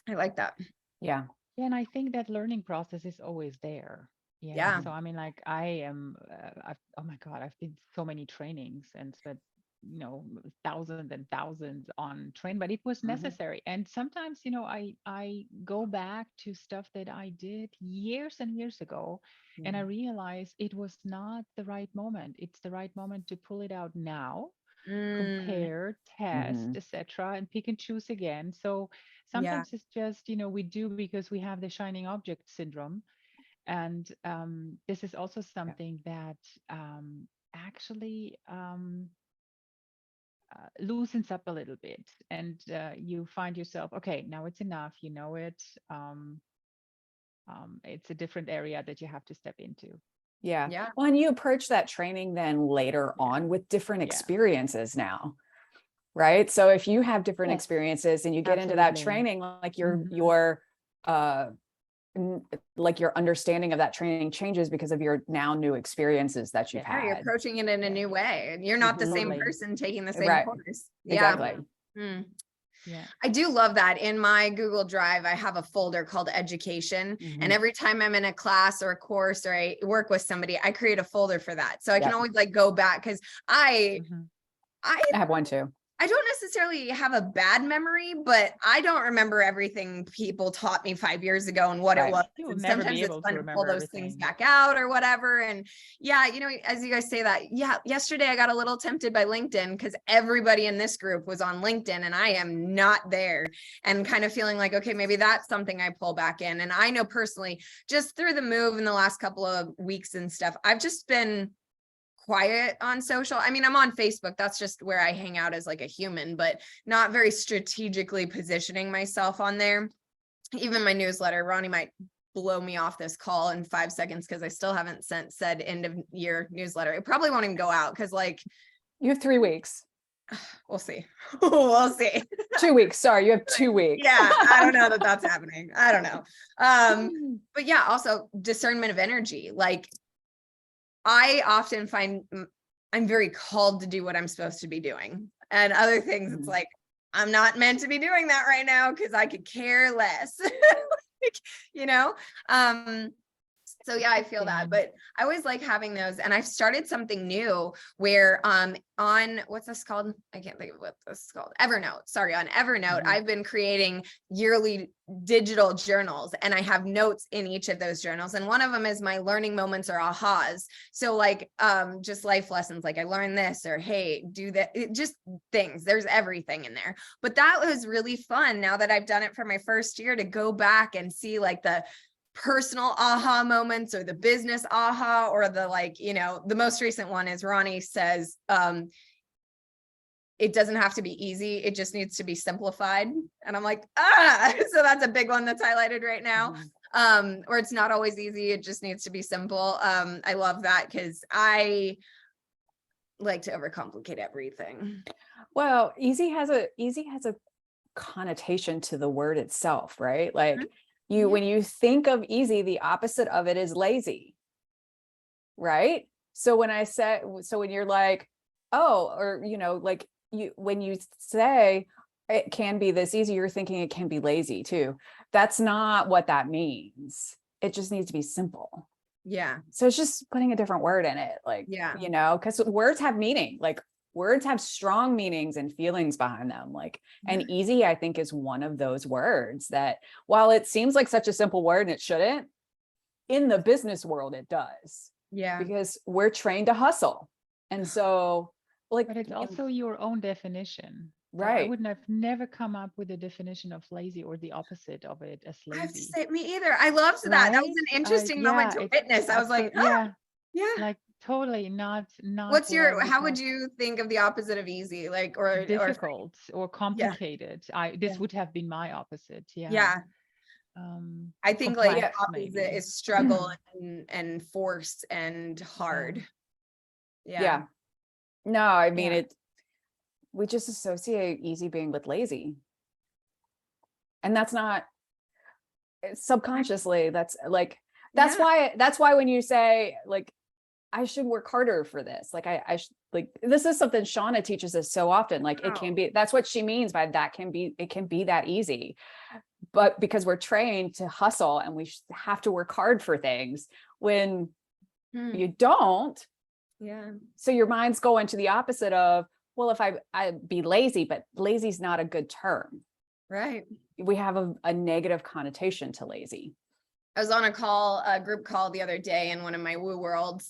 I like that. Yeah. Yeah. And I think that learning process is always there. Yeah. So I mean, like, I am, oh my God, I've been so many trainings and spent, you know, thousands and thousands on train, but it was necessary. And sometimes, you know, I go back to stuff that I did years and years ago, and I realize it was not the right moment. It's the right moment to pull it out now, compare, test, etc., and pick and choose again. So sometimes it's just, you know, we do because we have the shining object syndrome. And this is also something that actually loosens up a little bit, and you find yourself, okay, now it's enough, you know it. It's a different area that you have to step into. Yeah. Well, and you approach that training then later on with different experiences now, right? So if you have different experiences and you get into that training, like your like your understanding of that training changes because of your now new experiences that you've had. You're approaching it in a new way, and you're not the same person taking the same course. Exactly. Yeah. I do love that. In my Google Drive, I have a folder called education. And every time I'm in a class or a course or I work with somebody, I create a folder for that. So I can always like go back, because I have one too. I don't necessarily have a bad memory, but I don't remember everything people taught me 5 years ago and what it was. And sometimes it's fun to pull those things back out or whatever. And yeah, you know, as you guys say that, yesterday I got a little tempted by LinkedIn because everybody in this group was on LinkedIn and I am not there, and kind of feeling like, okay, maybe that's something I pull back in. And I know personally, just through the move in the last couple of weeks and stuff, I've just been quiet on social. I mean, I'm on Facebook. That's just where I hang out as like a human, but not very strategically positioning myself on there. Even my newsletter, Ronnie might blow me off this call in 5 seconds because I still haven't sent said end of year newsletter. It probably won't even go out because like you have 3 weeks. We'll see. We'll see. 2 weeks. Sorry, you have 2 weeks. Yeah, I don't know that that's happening. I don't know. But yeah, also discernment of energy. Like, I often find I'm very called to do what I'm supposed to be doing. And other things, it's like, I'm not meant to be doing that right now because I could care less, you know? So yeah, I feel that, but I always like having those. And I've started something new where on what's this called? I can't think of what this is called. Evernote. Sorry, on Evernote, I've been creating yearly digital journals, and I have notes in each of those journals. And one of them is my learning moments or ahas. So like just life lessons, like I learned this, or hey, do that, just things. There's everything in there. But that was really fun now that I've done it for my first year, to go back and see like the personal aha moments or the business aha, or the like, you know, the most recent one is Ronnie says, it doesn't have to be easy. It just needs to be simplified. And I'm like, so that's a big one that's highlighted right now. Or it's not always easy. It just needs to be simple. I love that because I like to overcomplicate everything. Well, easy has a connotation to the word itself, right? Like when you think of easy, the opposite of it is lazy, right? So when you're like, oh, or like when you say it can be this easy, you're thinking it can be lazy too. That's not what that means. It just needs to be simple. Yeah. So it's just putting a different word in it, like, because words have meaning, like words have strong meanings and feelings behind them. Like, and easy, I think, is one of those words that, while it seems like such a simple word and it shouldn't, in the business world, it does. Yeah. Because we're trained to hustle. And so, like, but it's also your own definition. Right. So I wouldn't have never come up with a definition of lazy or the opposite of it as lazy. I have to say, me either. I loved that. That was an interesting moment to witness. I was like, yeah, like totally not. What's how would you think of the opposite of easy? Like, or difficult or complicated. This would have been my opposite. Yeah. I think like opposite is struggle and force and hard. Yeah. No, I mean we just associate easy being with lazy. And that's not subconsciously, that's why when you say like, I should work harder for this. Like I should, like, this is something Shauna teaches us so often. Like it can be, that's what she means by that it can be that easy. But because we're trained to hustle and we have to work hard for things when you don't. Yeah. So your mind's going to the opposite of, well, if I'd be lazy, but lazy is not a good term. Right. We have a negative connotation to lazy. I was on a group call the other day in one of my Woo World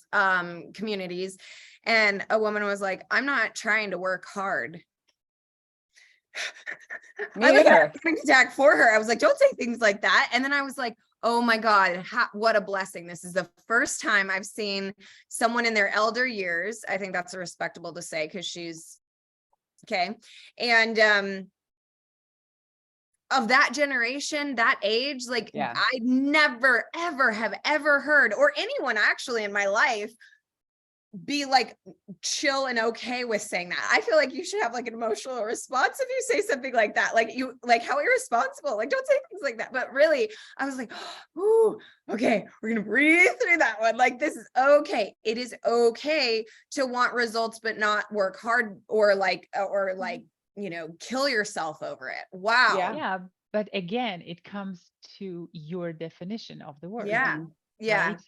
communities, and a woman was like, I'm not trying to work hard. I was like, panic attack for her. I was like, don't say things like that. And then I was like, oh my God, what a blessing. This is the first time I've seen someone in their elder years. I think that's respectable to say because she's okay. And of that generation, that age, like I never, ever have ever heard, or anyone actually in my life, be like chill and okay with saying that. I feel like you should have like an emotional response if you say something like that. Like you, like how irresponsible, like don't say things like that. But really, I was like, ooh, okay, we're going to breathe through that one. Like, this is okay. It is okay to want results, but not work hard or kill yourself over it. Wow. Yeah. But again, it comes to your definition of the word. Yeah. Yeah. Right?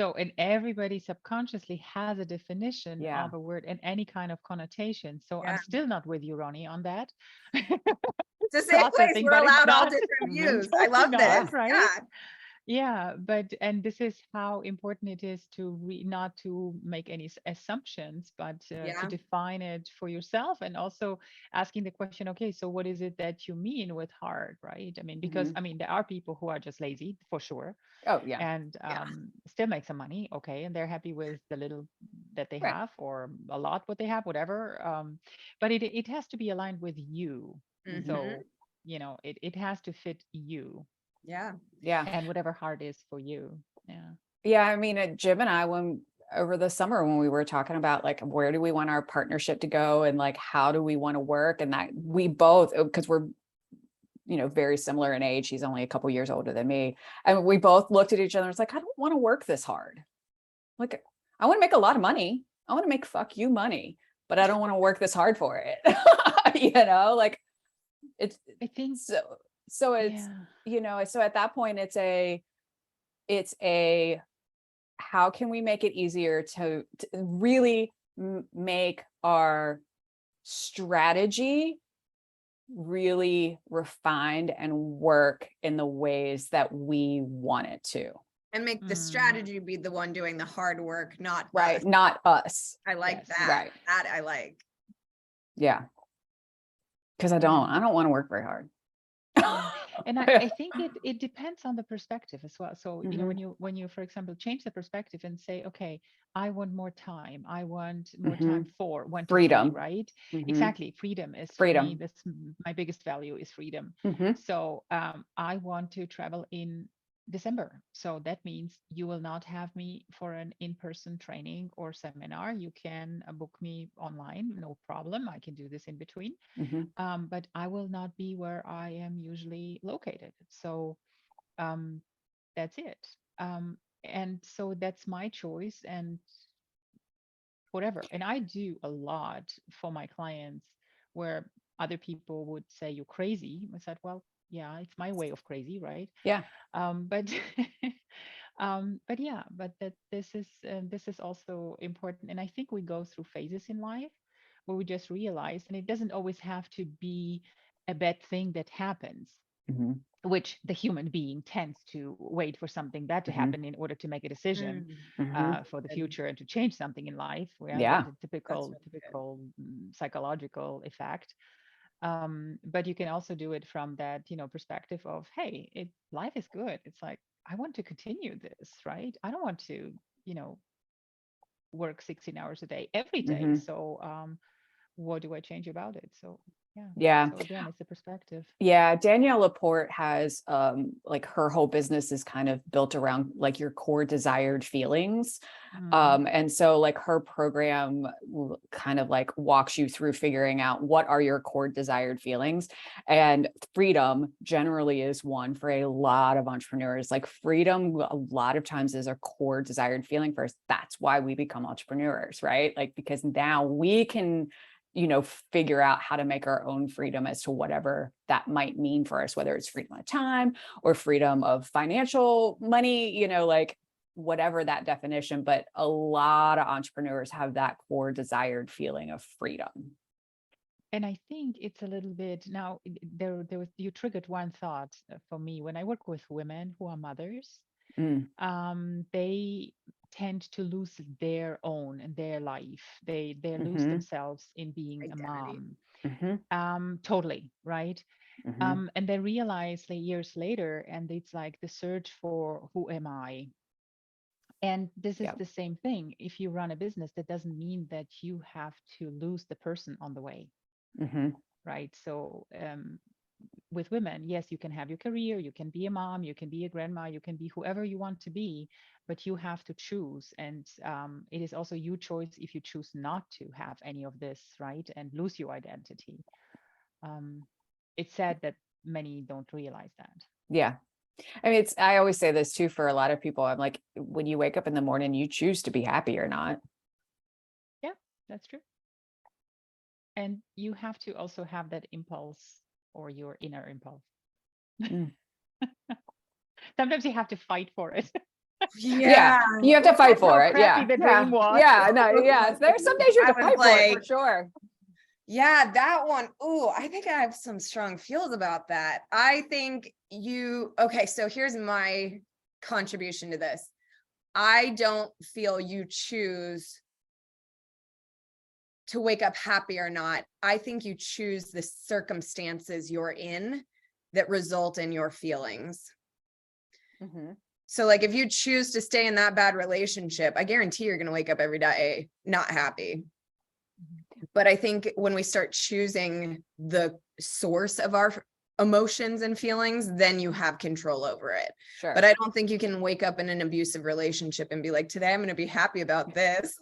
So, and everybody subconsciously has a definition of a word and any kind of connotation. So I'm still not with you, Ronnie, on that. It's the same place. We're allowed all different views. I love this. Right? Yeah. And this is how important it is to not to make any assumptions, but to define it for yourself, and also asking the question, okay, so what is it that you mean with hard, right? I mean, because I mean, there are people who are just lazy for sure. Oh yeah. And still make some money, okay, and they're happy with the little that they have, or a lot what they have, whatever. But it has to be aligned with you. So it has to fit you. Yeah. And whatever hard is for you. I mean, Jim and I, over the summer when we were talking about like, where do we want our partnership to go, and like, how do we want to work, and that we both, because we're very similar in age. He's only a couple years older than me. And we both looked at each other and was like, I don't want to work this hard. Like, I want to make a lot of money. I want to make fuck you money, but I don't want to work this hard for it. Like it's, I think so it's, so at that point it's a, how can we make it easier to really make our strategy really refined and work in the ways that we want it to, and make the strategy be the one doing the hard work, not us. Not us. I like that. Right. That I like. Yeah. Because I don't want to work very hard. And I think it depends on the perspective as well. So when you for example change the perspective and say, okay, I want more time. I want more time for freedom, right? Exactly. Freedom is freedom. For me, my biggest value is freedom. So I want to travel in December. So that means you will not have me for an in-person training or seminar. You can book me online, no problem. I can do this in between. But I will not be where I am usually located. So that's it. And so that's my choice and whatever. And I do a lot for my clients where other people would say you're crazy. I said, well, yeah, it's my way of crazy, right? Yeah. But but that this is also important. And I think we go through phases in life where we just realize, and it doesn't always have to be a bad thing that happens, which the human being tends to wait for something bad to happen in order to make a decision for the future and to change something in life. Yeah. The typical psychological effect. But you can also do it from that, perspective of, hey, life is good. It's like, I want to continue this, right? I don't want to, work 16 hours a day every day. So what do I change about it? So yeah. So again, it's a perspective. Yeah. Danielle Laporte has like her whole business is kind of built around like your core desired feelings. And so like her program kind of like walks you through figuring out what are your core desired feelings. And freedom generally is one for a lot of entrepreneurs. Like freedom a lot of times is a core desired feeling for us. That's why we become entrepreneurs, right? Like, because now we can figure out how to make our own freedom as to whatever that might mean for us, whether it's freedom of time or freedom of financial money, like whatever that definition. But a lot of entrepreneurs have that core desired feeling of freedom. And I think it's a little bit now you triggered one thought for me when I work with women who are mothers. They tend to lose their own and their life. They lose themselves in being identity. A mom. Totally, right? And they realize years later, and it's like the search for who am I? And this is the same thing. If you run a business, that doesn't mean that you have to lose the person on the way. Right. So with women, yes, you can have your career, you can be a mom, you can be a grandma, you can be whoever you want to be, but you have to choose. And it is also your choice if you choose not to have any of this, right? And lose your identity. It's sad that many don't realize that. Yeah. I mean, I always say this too, for a lot of people. I'm like, when you wake up in the morning, you choose to be happy or not. Yeah, that's true. And you have to also have that impulse or your inner impulse. Sometimes you have to fight for it. Yeah, you have to fight for it. Yeah. The dream was. Yeah, no, yeah. There's some days you have to fight for it, for sure. Yeah, that one. Ooh, I think I have some strong feels about that. I think okay, so here's my contribution to this. I don't feel you choose to wake up happy or not. I think you choose the circumstances you're in that result in your feelings. So like if you choose to stay in that bad relationship, I guarantee you're going to wake up every day not happy. But I think when we start choosing the source of our emotions and feelings, then you have control over it. Sure. But I don't think you can wake up in an abusive relationship and be like, today I'm going to be happy about this.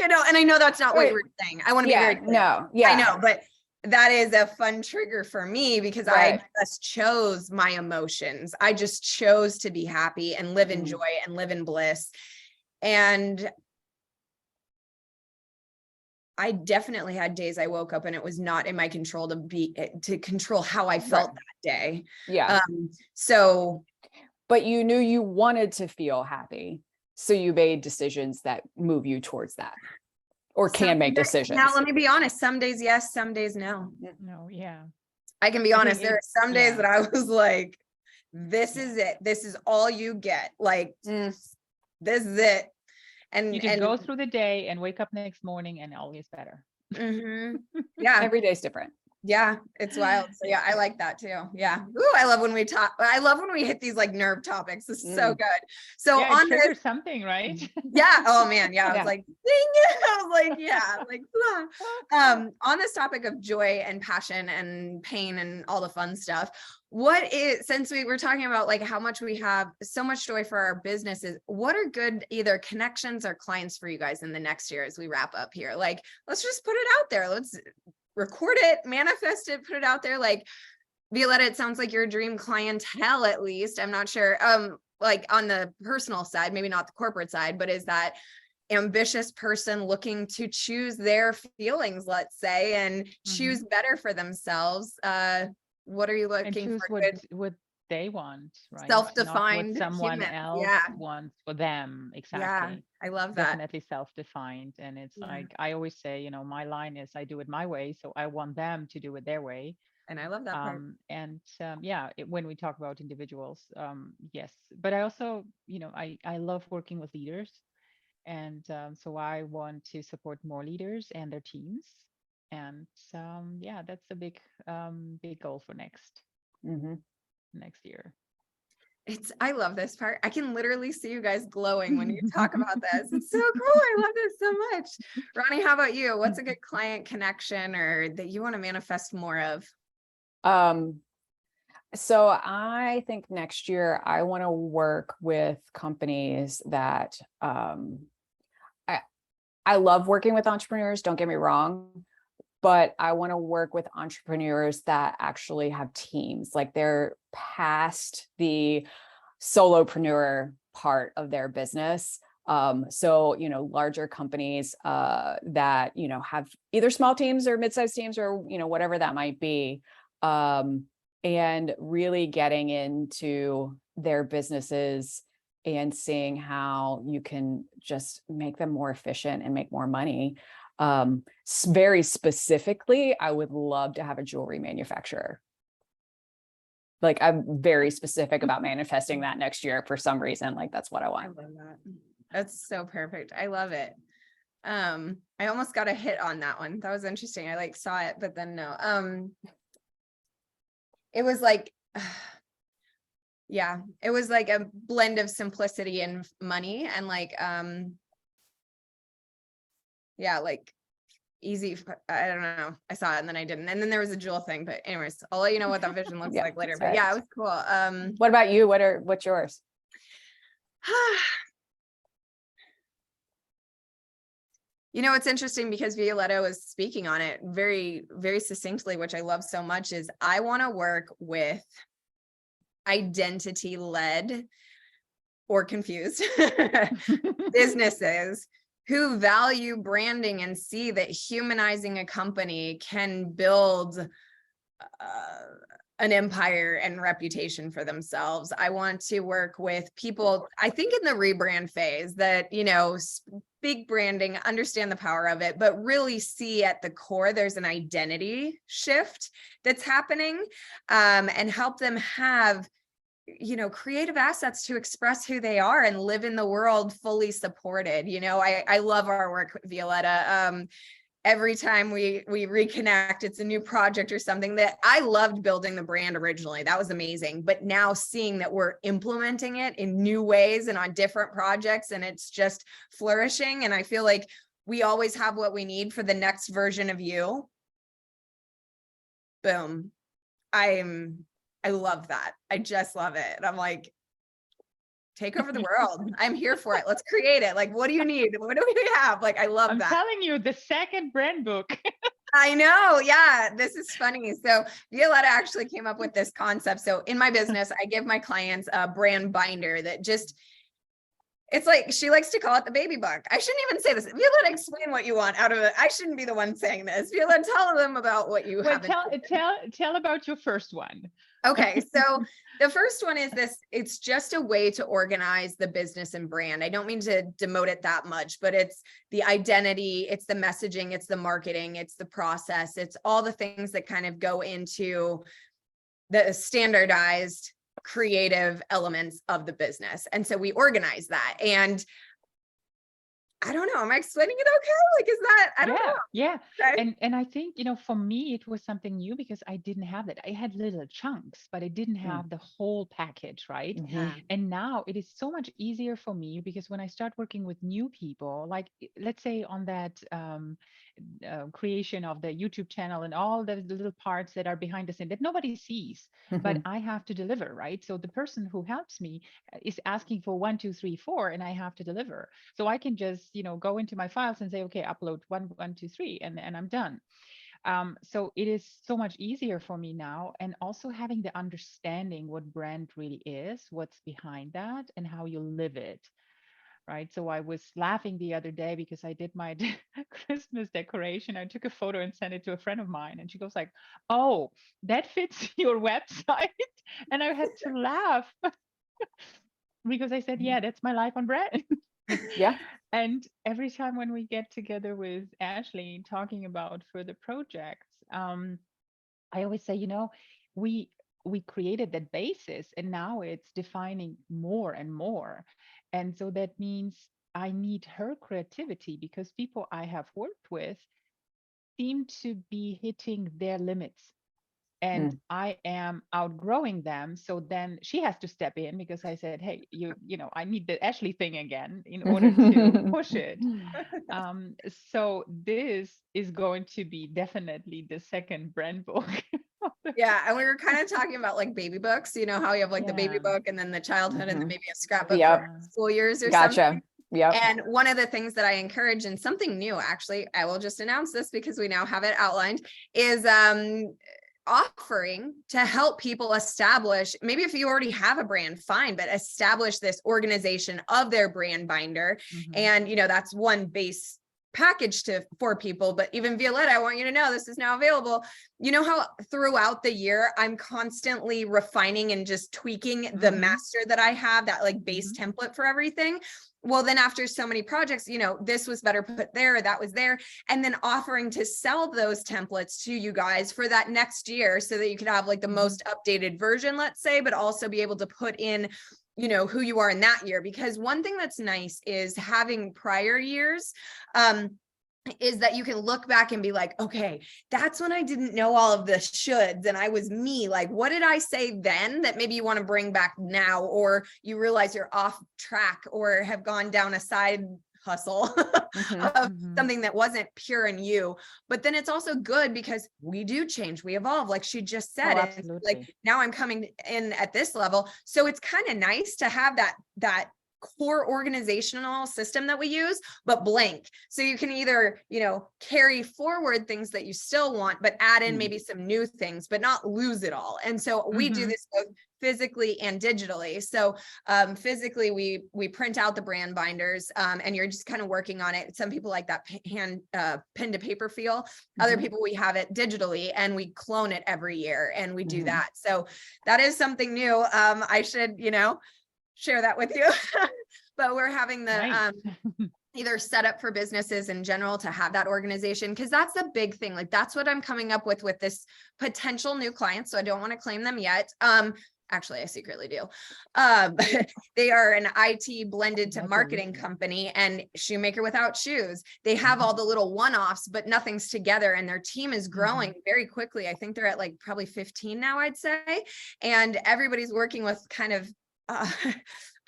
And I know that's not what you were saying. I want to be very clear. No, yeah. I know, but that is a fun trigger for me because I just chose my emotions. I just chose to be happy and live in joy and live in bliss. And I definitely had days I woke up and it was not in my control to control how I felt that day. Yeah. But you knew you wanted to feel happy. So you made decisions that move you towards that, or can make decisions. Now, let me be honest. Some days, yes, some days, no. No, yeah. I can be honest. There are some days that I was like, this is it. This is all you get. Like, this is it. And you can go through the day and wake up next morning and all is better. Yeah. Every day's different. Yeah, it's wild. So yeah, I like that too. Yeah. Ooh, I love when we talk. I love when we hit these like nerve topics. This is so good. So yeah, on this something, right? Yeah. Oh man. Yeah. I was like, ding. I was like, yeah, like, on this topic of joy and passion and pain and all the fun stuff, since we were talking about like how much we have so much joy for our businesses, what are good either connections or clients for you guys in the next year as we wrap up here? Like, let's just put it out there. Let's record it, manifest it, put it out there. Like, Violetta, it sounds like your dream clientele, at least. I'm not sure. Like on the personal side, maybe not the corporate side, but is that ambitious person looking to choose their feelings, let's say, and choose better for themselves. What are you looking for? What they want, right? Self-defined, not what someone else wants for them. Exactly. Yeah, I love that. Definitely self-defined. And it's like, I always say, you know, my line is I do it my way. So I want them to do it their way. And I love that part. When we talk about individuals, yes, but I also, you know, I love working with leaders. And so I want to support more leaders and their teams. And that's a big goal for next year. I love this part. I can literally see you guys glowing when you talk about this. It's so cool. I love this so much. Ronnie, how about you? What's a good client connection or that you want to manifest more of? So I think next year I want to work with companies that, I love working with entrepreneurs, don't get me wrong, but I want to work with entrepreneurs that actually have teams, like they're past the solopreneur part of their business. So, you know, larger companies that, you know, have either small teams or mid-sized teams or, you know, whatever that might be. And really getting into their businesses and seeing how you can just make them more efficient and make more money. Very specifically, I would love to have a jewelry manufacturer. Like I'm very specific about manifesting that next year for some reason. Like that's what I want. I love that. That's so perfect. I love it. I almost got a hit on that one. That was interesting. I like saw it, but then no. It was like, it was like a blend of simplicity and money and like, like easy. I don't know. I saw it and then I didn't. And then there was a jewel thing, but anyways, I'll let you know what that vision looks like later. But yeah, it was cool. What about you? What's yours? You know, it's interesting because Violetta was speaking on it very, very succinctly, which I love so much, is I want to work with identity-led or confused businesses who value branding and see that humanizing a company can build an empire and reputation for themselves. I want to work with people, I think in the rebrand phase that, you know, big branding, understand the power of it, but really see at the core, there's an identity shift that's happening, and help them have, you know, creative assets to express who they are and live in the world fully supported. You know, I love our work, Violetta. Every time we reconnect, it's a new project or something that I loved building the brand originally. That was amazing. But now seeing that we're implementing it in new ways and on different projects and it's just flourishing. And I feel like we always have what we need for the next version of you. Boom. I love that. I just love it. And I'm like, take over the world. I'm here for it. Let's create it. Like, what do you need? What do we have? Like, I love that. I'm telling you, the second brand book. I know. Yeah, this is funny. So Violetta actually came up with this concept. So in my business, I give my clients a brand binder that just, it's like, she likes to call it the baby book. I shouldn't even say this. Violetta, explain what you want out of it. I shouldn't be the one saying this. Violetta, tell them about what you have. Tell about your first one. Okay, so the first one is this, it's just a way to organize the business and brand. I don't mean to demote it that much, but it's the identity, it's the messaging, it's the marketing, it's the process, it's all the things that kind of go into the standardized creative elements of the business. And so we organize that. And I don't know. Am I explaining it okay? Like, is that, I don't know. Yeah. Okay. And I think, for me, it was something new because I didn't have that. I had little chunks, but I didn't have the whole package, right? Mhm. And now it is so much easier for me because when I start working with new people, like let's say on that creation of the YouTube channel and all the little parts that are behind the scene that nobody sees, but I have to deliver, right? So the person who helps me is asking for 1, 2, 3, 4, and I have to deliver. So I can just, go into my files and say, okay, upload 1, 1, 2, 3, and I'm done. So it is so much easier for me now. And also having the understanding what brand really is, what's behind that, and how you live it. Right. So I was laughing the other day because I did my Christmas decoration. I took a photo and sent it to a friend of mine. And she goes like, oh, that fits your website. And I had to laugh because I said, yeah, that's my life on brand. Yeah. And every time when we get together with Ashley talking about further projects, I always say, we created that basis and now it's defining more and more. And so that means I need her creativity because people I have worked with seem to be hitting their limits and I am outgrowing them. So then she has to step in because I said, hey, I need the Ashley thing again in order to push it. So this is going to be definitely the second brand book. Yeah. And we were kind of talking about like baby books, how you have like the baby book and then the childhood and then maybe a scrapbook for school years or something. Yep. And one of the things that I encourage, and something new, actually, I will just announce this because we now have it outlined, is offering to help people establish, maybe if you already have a brand, fine, but establish this organization of their brand binder. And, that's one base package for people. But even Violetta, I want you to know this is now available. You know how throughout the year I'm constantly refining and just tweaking the master that I have, that like base template for everything. Well, then after so many projects, this was better put there, that was there, and then offering to sell those templates to you guys for that next year so that you could have like the most updated version, let's say, but also be able to put in who you are in that year. Because one thing that's nice is having prior years, is that you can look back and be like, okay, that's when I didn't know all of the shoulds and I was me. Like, what did I say then that maybe you want to bring back now, or you realize you're off track or have gone down a side hustle of something that wasn't pure in you. But then it's also good because we do change, we evolve, like she just said. And like now I'm coming in at this level. So it's kind of nice to have that core organizational system that we use, but blank. So you can either, carry forward things that you still want, but add in maybe some new things, but not lose it all. And so we do this both physically and digitally. So physically, we print out the brand binders and you're just kind of working on it. Some people like that pen to paper feel. Other people, we have it digitally and we clone it every year and we do that. So that is something new. I should, share that with you. But we're having the either set up for businesses in general to have that organization, because that's the big thing. Like that's what I'm coming up with this potential new client. So I don't want to claim them yet. Actually, I secretly do. They are an IT blended to marketing company and shoemaker without shoes. They have all the little one-offs, but nothing's together. And their team is growing very quickly. I think they're at like probably 15 now, I'd say. And everybody's working with kind of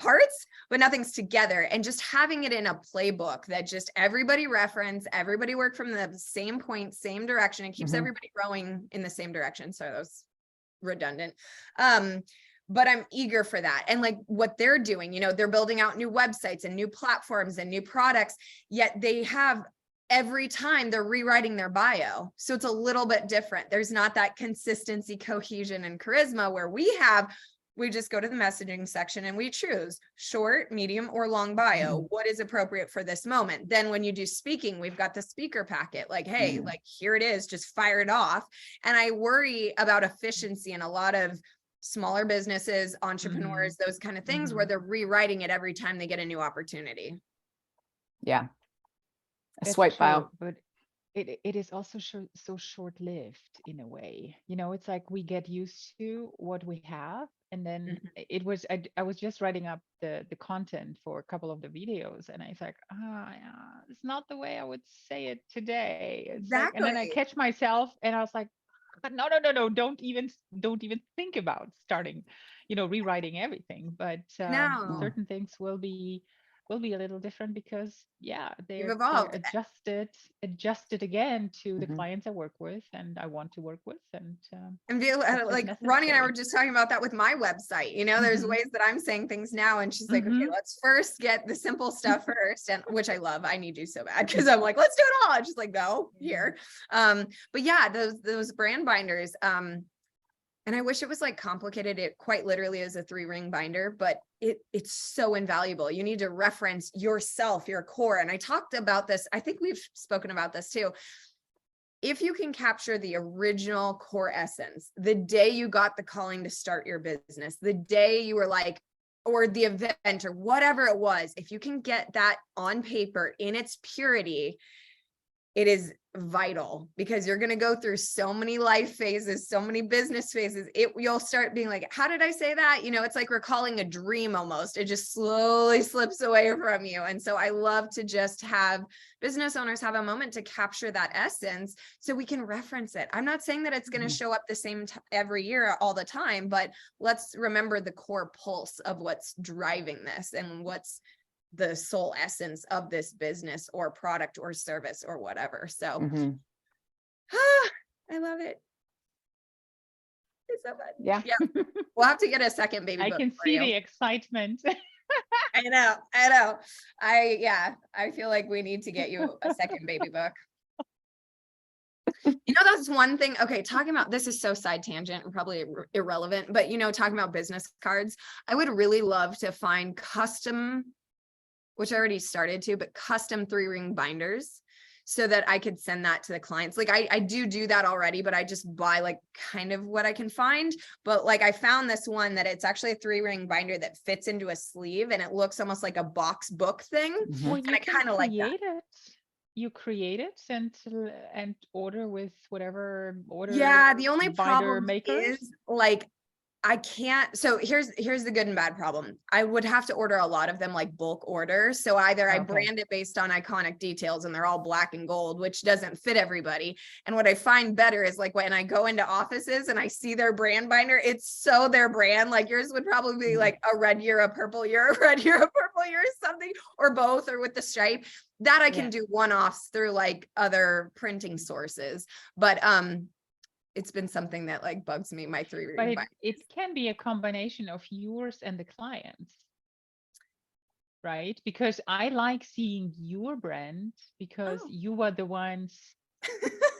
parts, but nothing's together. And just having it in a playbook that just everybody reference, everybody work from the same point, same direction. It keeps everybody growing in the same direction. So that was redundant. But I'm eager for that. And like what they're doing, they're building out new websites and new platforms and new products, yet they have every time they're rewriting their bio. So it's a little bit different. There's not that consistency, cohesion, and charisma where we just go to the messaging section and we choose short, medium, or long bio. What is appropriate for this moment? Then when you do speaking, we've got the speaker packet, like, hey, like here it is, just fire it off. And I worry about efficiency in a lot of smaller businesses, entrepreneurs, those kind of things where they're rewriting it every time they get a new opportunity. Yeah. A swipe file. But it is also so short-lived in a way. It's like we get used to what we have, and then I was just writing up the content for a couple of the videos, and I was like, yeah, it's not the way I would say it today. It's like, and then I catch myself, and I was like, no, don't even think about starting, rewriting everything. But certain things will be a little different because they're adjusted again to the clients I work with and I want to work with, and like Ronnie and I were just talking about that with my website. There's ways that I'm saying things now, and she's like, okay, let's first get the simple stuff first, and which I love. I need you so bad because I'm like, let's do it all. I'm just like, no, here. But yeah, those brand binders. And I wish it was like complicated. It quite literally is a 3-ring binder, but it's so invaluable. You need to reference yourself, your core. And I talked about this. I think we've spoken about this too. If you can capture the original core essence, the day you got the calling to start your business, the day you were like, or the event or whatever it was, if you can get that on paper in its purity, it is vital, because you're going to go through so many life phases, so many business phases. You'll start being like, how did I say that? It's like recalling a dream almost. It just slowly slips away from you. And so I love to just have business owners have a moment to capture that essence so we can reference it. I'm not saying that it's going to show up the same every year all the time, but let's remember the core pulse of what's driving this and what's the soul essence of this business or product or service or whatever. So I love it. It's so fun. Yeah. We'll have to get a second baby book. I can see the excitement. I know. I feel like we need to get you a second baby book. That's one thing. Okay, talking about this is so side tangent and probably irrelevant, but talking about business cards, I would really love to find custom, which I already started to, but custom 3-ring binders so that I could send that to the clients. Like I do that already, but I just buy like kind of what I can find. But like I found this one that it's actually a 3-ring binder that fits into a sleeve and it looks almost like a box book thing. Well, and I kind of like that. You create it and order with whatever order. Yeah, the only problem makers. is like I can't. So here's the good and bad problem. I would have to order a lot of them like bulk orders. So either I brand it based on iconic details and they're all black and gold, which doesn't fit everybody. And what I find better is like when I go into offices and I see their brand binder, it's so their brand. Like yours would probably be like a red year, a purple year, a red year, a purple year, something, or both, or with the stripe. That I can do one-offs through like other printing sources. But it's been something that like bugs me, my 3-ring. But it can be a combination of yours and the clients, right? Because I like seeing your brand because you are the ones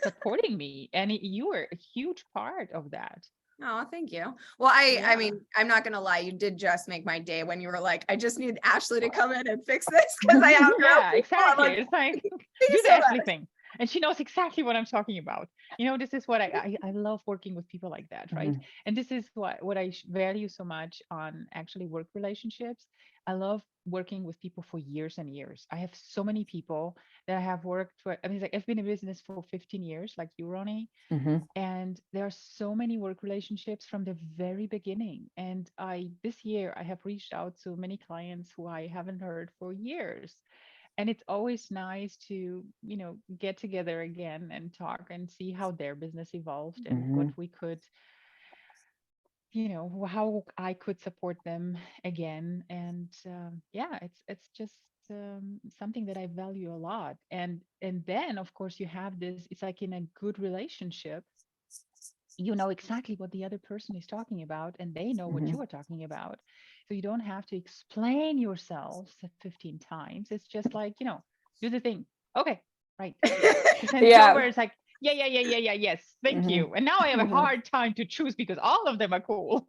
supporting me, and you were a huge part of that. Oh, thank you. Well, I mean, I'm not going to lie. You did just make my day when you were like, I just need Ashley to come in and fix this because I have exactly. It's like, do the Ashley thing. And she knows exactly what I'm talking about. This is what I love working with people like that, right? And this is what I value so much on actually work relationships. I love working with people for years and years. I have so many people that I have worked for. I mean, like I've been in business for 15 years, like you, Ronnie. And there are so many work relationships from the very beginning. And this year I have reached out to many clients who I haven't heard for years. And it's always nice to, get together again and talk and see how their business evolved and what we could, how I could support them again. And it's just something that I value a lot. And then, of course, you have this, it's like in a good relationship, you know exactly what the other person is talking about and they know what you are talking about. So you don't have to explain yourself 15 times. It's just like, do the thing. Okay, right. Where it's like, yes, thank you. And now I have a hard time to choose because all of them are cool.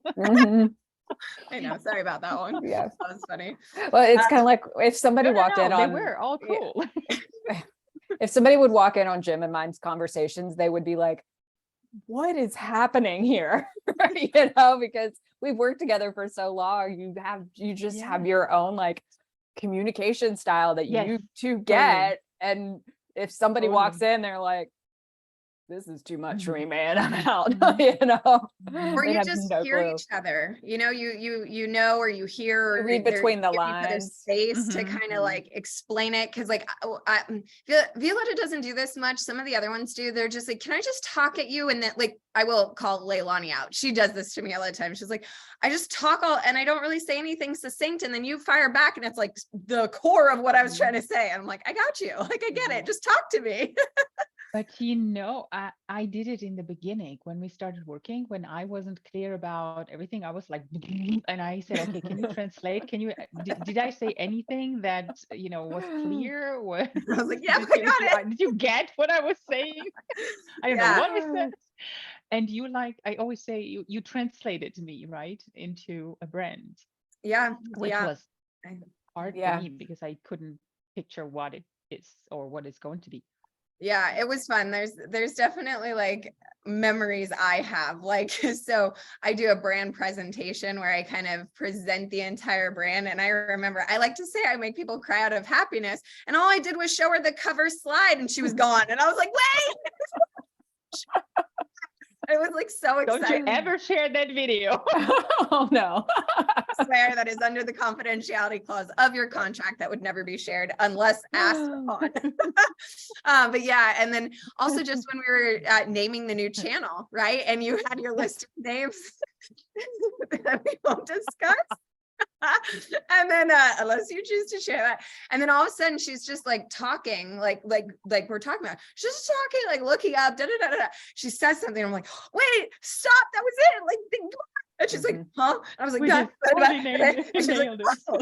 I know. Sorry about that one. Yeah, that was funny. Well, it's kind of like if somebody walked in on. They were all cool. If somebody would walk in on Jim and mine's conversations, they would be like, what is happening here? Because we've worked together for so long. You just have your own like communication style that you two get, and if somebody walks in, they're like, this is too much for me, man. I'm out. You know, or you just hear each other. You know, you know, or you hear, or read between the lines, space to kind of like explain it. Because like Violetta doesn't do this much. Some of the other ones do. They're just like, can I just talk at you? And then like I will call Leilani out. She does this to me all the time. She's like, I just talk and I don't really say anything succinct, and then you fire back, and it's like the core of what I was trying to say. I'm like, I got you. Like I get it. Just talk to me. But you know, I did it in the beginning when we started working, when I wasn't clear about everything. I was like, and I said, okay, can you translate? Can you, did I say anything that, you know, was clear? What, I was like, yeah, I got it. Did you get what I was saying? I don't know what was said. And you like, I always say you translated me, right, into a brand. Yeah. Which was hard for me because I couldn't picture what it is or what it's going to be. Yeah, it was fun. There's definitely like memories I have. Like, so I do a brand presentation where I kind of present the entire brand. And I remember, I like to say I make people cry out of happiness. And all I did was show her the cover slide and she was gone. And I was like, wait. I was like so excited. Don't you ever share that video. Oh no. I swear that is under the confidentiality clause of your contract that would never be shared unless asked upon. But yeah, and then also just when we were naming the new channel, right? And you had your list of names that we won't discuss. And then unless you choose to share that, and then all of a sudden she's just like talking like we're talking about, she's just talking, like looking up, da, da, da, da. She says something, I'm like, wait, stop, that was it, like, and she's like, huh? And I was like, and she's like, oh.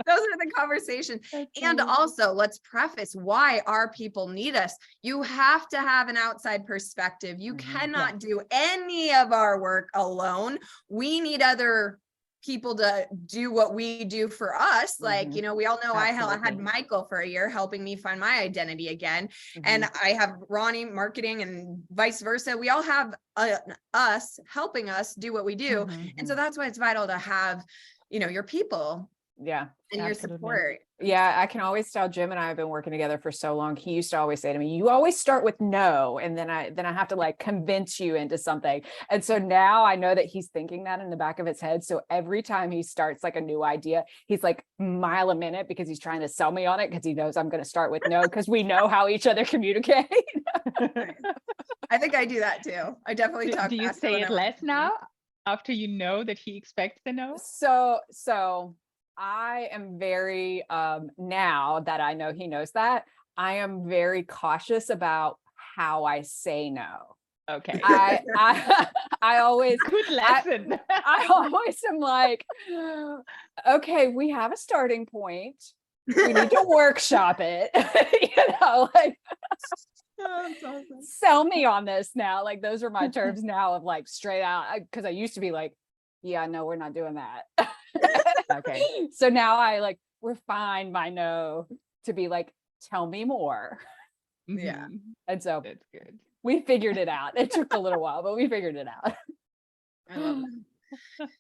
Those are the conversations. And also, let's preface why our people need us. You have to have an outside perspective. You cannot do any of our work alone. We need other people to do what we do for us. Like, you know, we all know I had Michael for a year helping me find my identity again. And I have Ronnie marketing and vice versa. We all have us helping us do what we do. And so that's why it's vital to have, you know, your people. Yeah. And your support. Yeah. I can always tell Jim and I have been working together for so long. He used to always say to me, you always start with no. And then I have to like convince you into something. And so now I know that he's thinking that in the back of his head. So every time he starts like a new idea, he's like mile a minute because he's trying to sell me on it because he knows I'm going to start with no, because we know how each other communicate. I think I do that too. I definitely talk. Do you say it less now after you know that he expects the no? So I am very, now that I know he knows that, I am very cautious about how I say no. Okay. I always, good lesson. I always am like, okay, we have a starting point. We need to workshop it. You know, like, awesome. Sell me on this now. Like, those are my terms now of like straight out. Because I used to be like, yeah, no, we're not doing that. Okay. So now I like refine my no to be like, tell me more. Yeah. And so that's good. We figured it out. It took a little while, but we figured it out. I love it.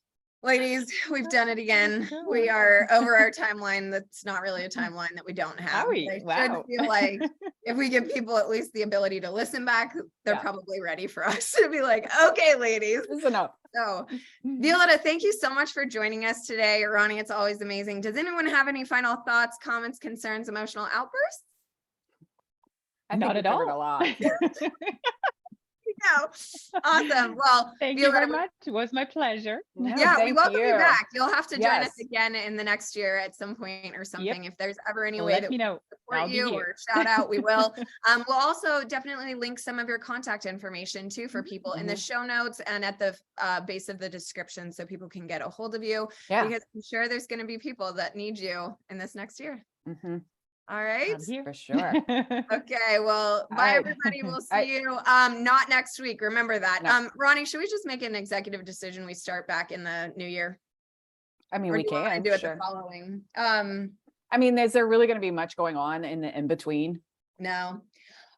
Ladies, we've done it again. We are over our timeline. That's not really a timeline that we don't have. I should feel like if we give people at least the ability to listen back, they're probably ready for us to be like, okay, ladies. Listen up. So Violetta, thank you so much for joining us today. Ronnie, it's always amazing. Does anyone have any final thoughts, comments, concerns, emotional outbursts? Not at all. A lot. Awesome. Well, thank you very much. It was my pleasure. Yeah, we welcome you back. You'll have to join us again in the next year at some point or something. If there's ever any way that we can support you or shout out, we will. We'll also definitely link some of your contact information too for people in the show notes and at the base of the description so people can get a hold of you. Because I'm sure there's going to be people that need you in this next year. All right. For sure. Okay. Well, bye everybody. We'll see you not next week. Remember that. No. Ronnie, should we just make an executive decision? We start back in the new year. I mean, we can do it the following. I mean, is there really going to be much going on in the in between? No.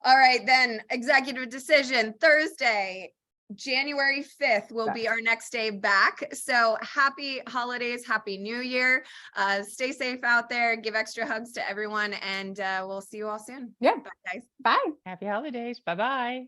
All right, then executive decision Thursday. January 5th will be our next day back. So happy holidays, happy new year. Stay safe out there, give extra hugs to everyone, and we'll see you all soon. Yeah. Bye, guys. Bye. Happy holidays. Bye-bye.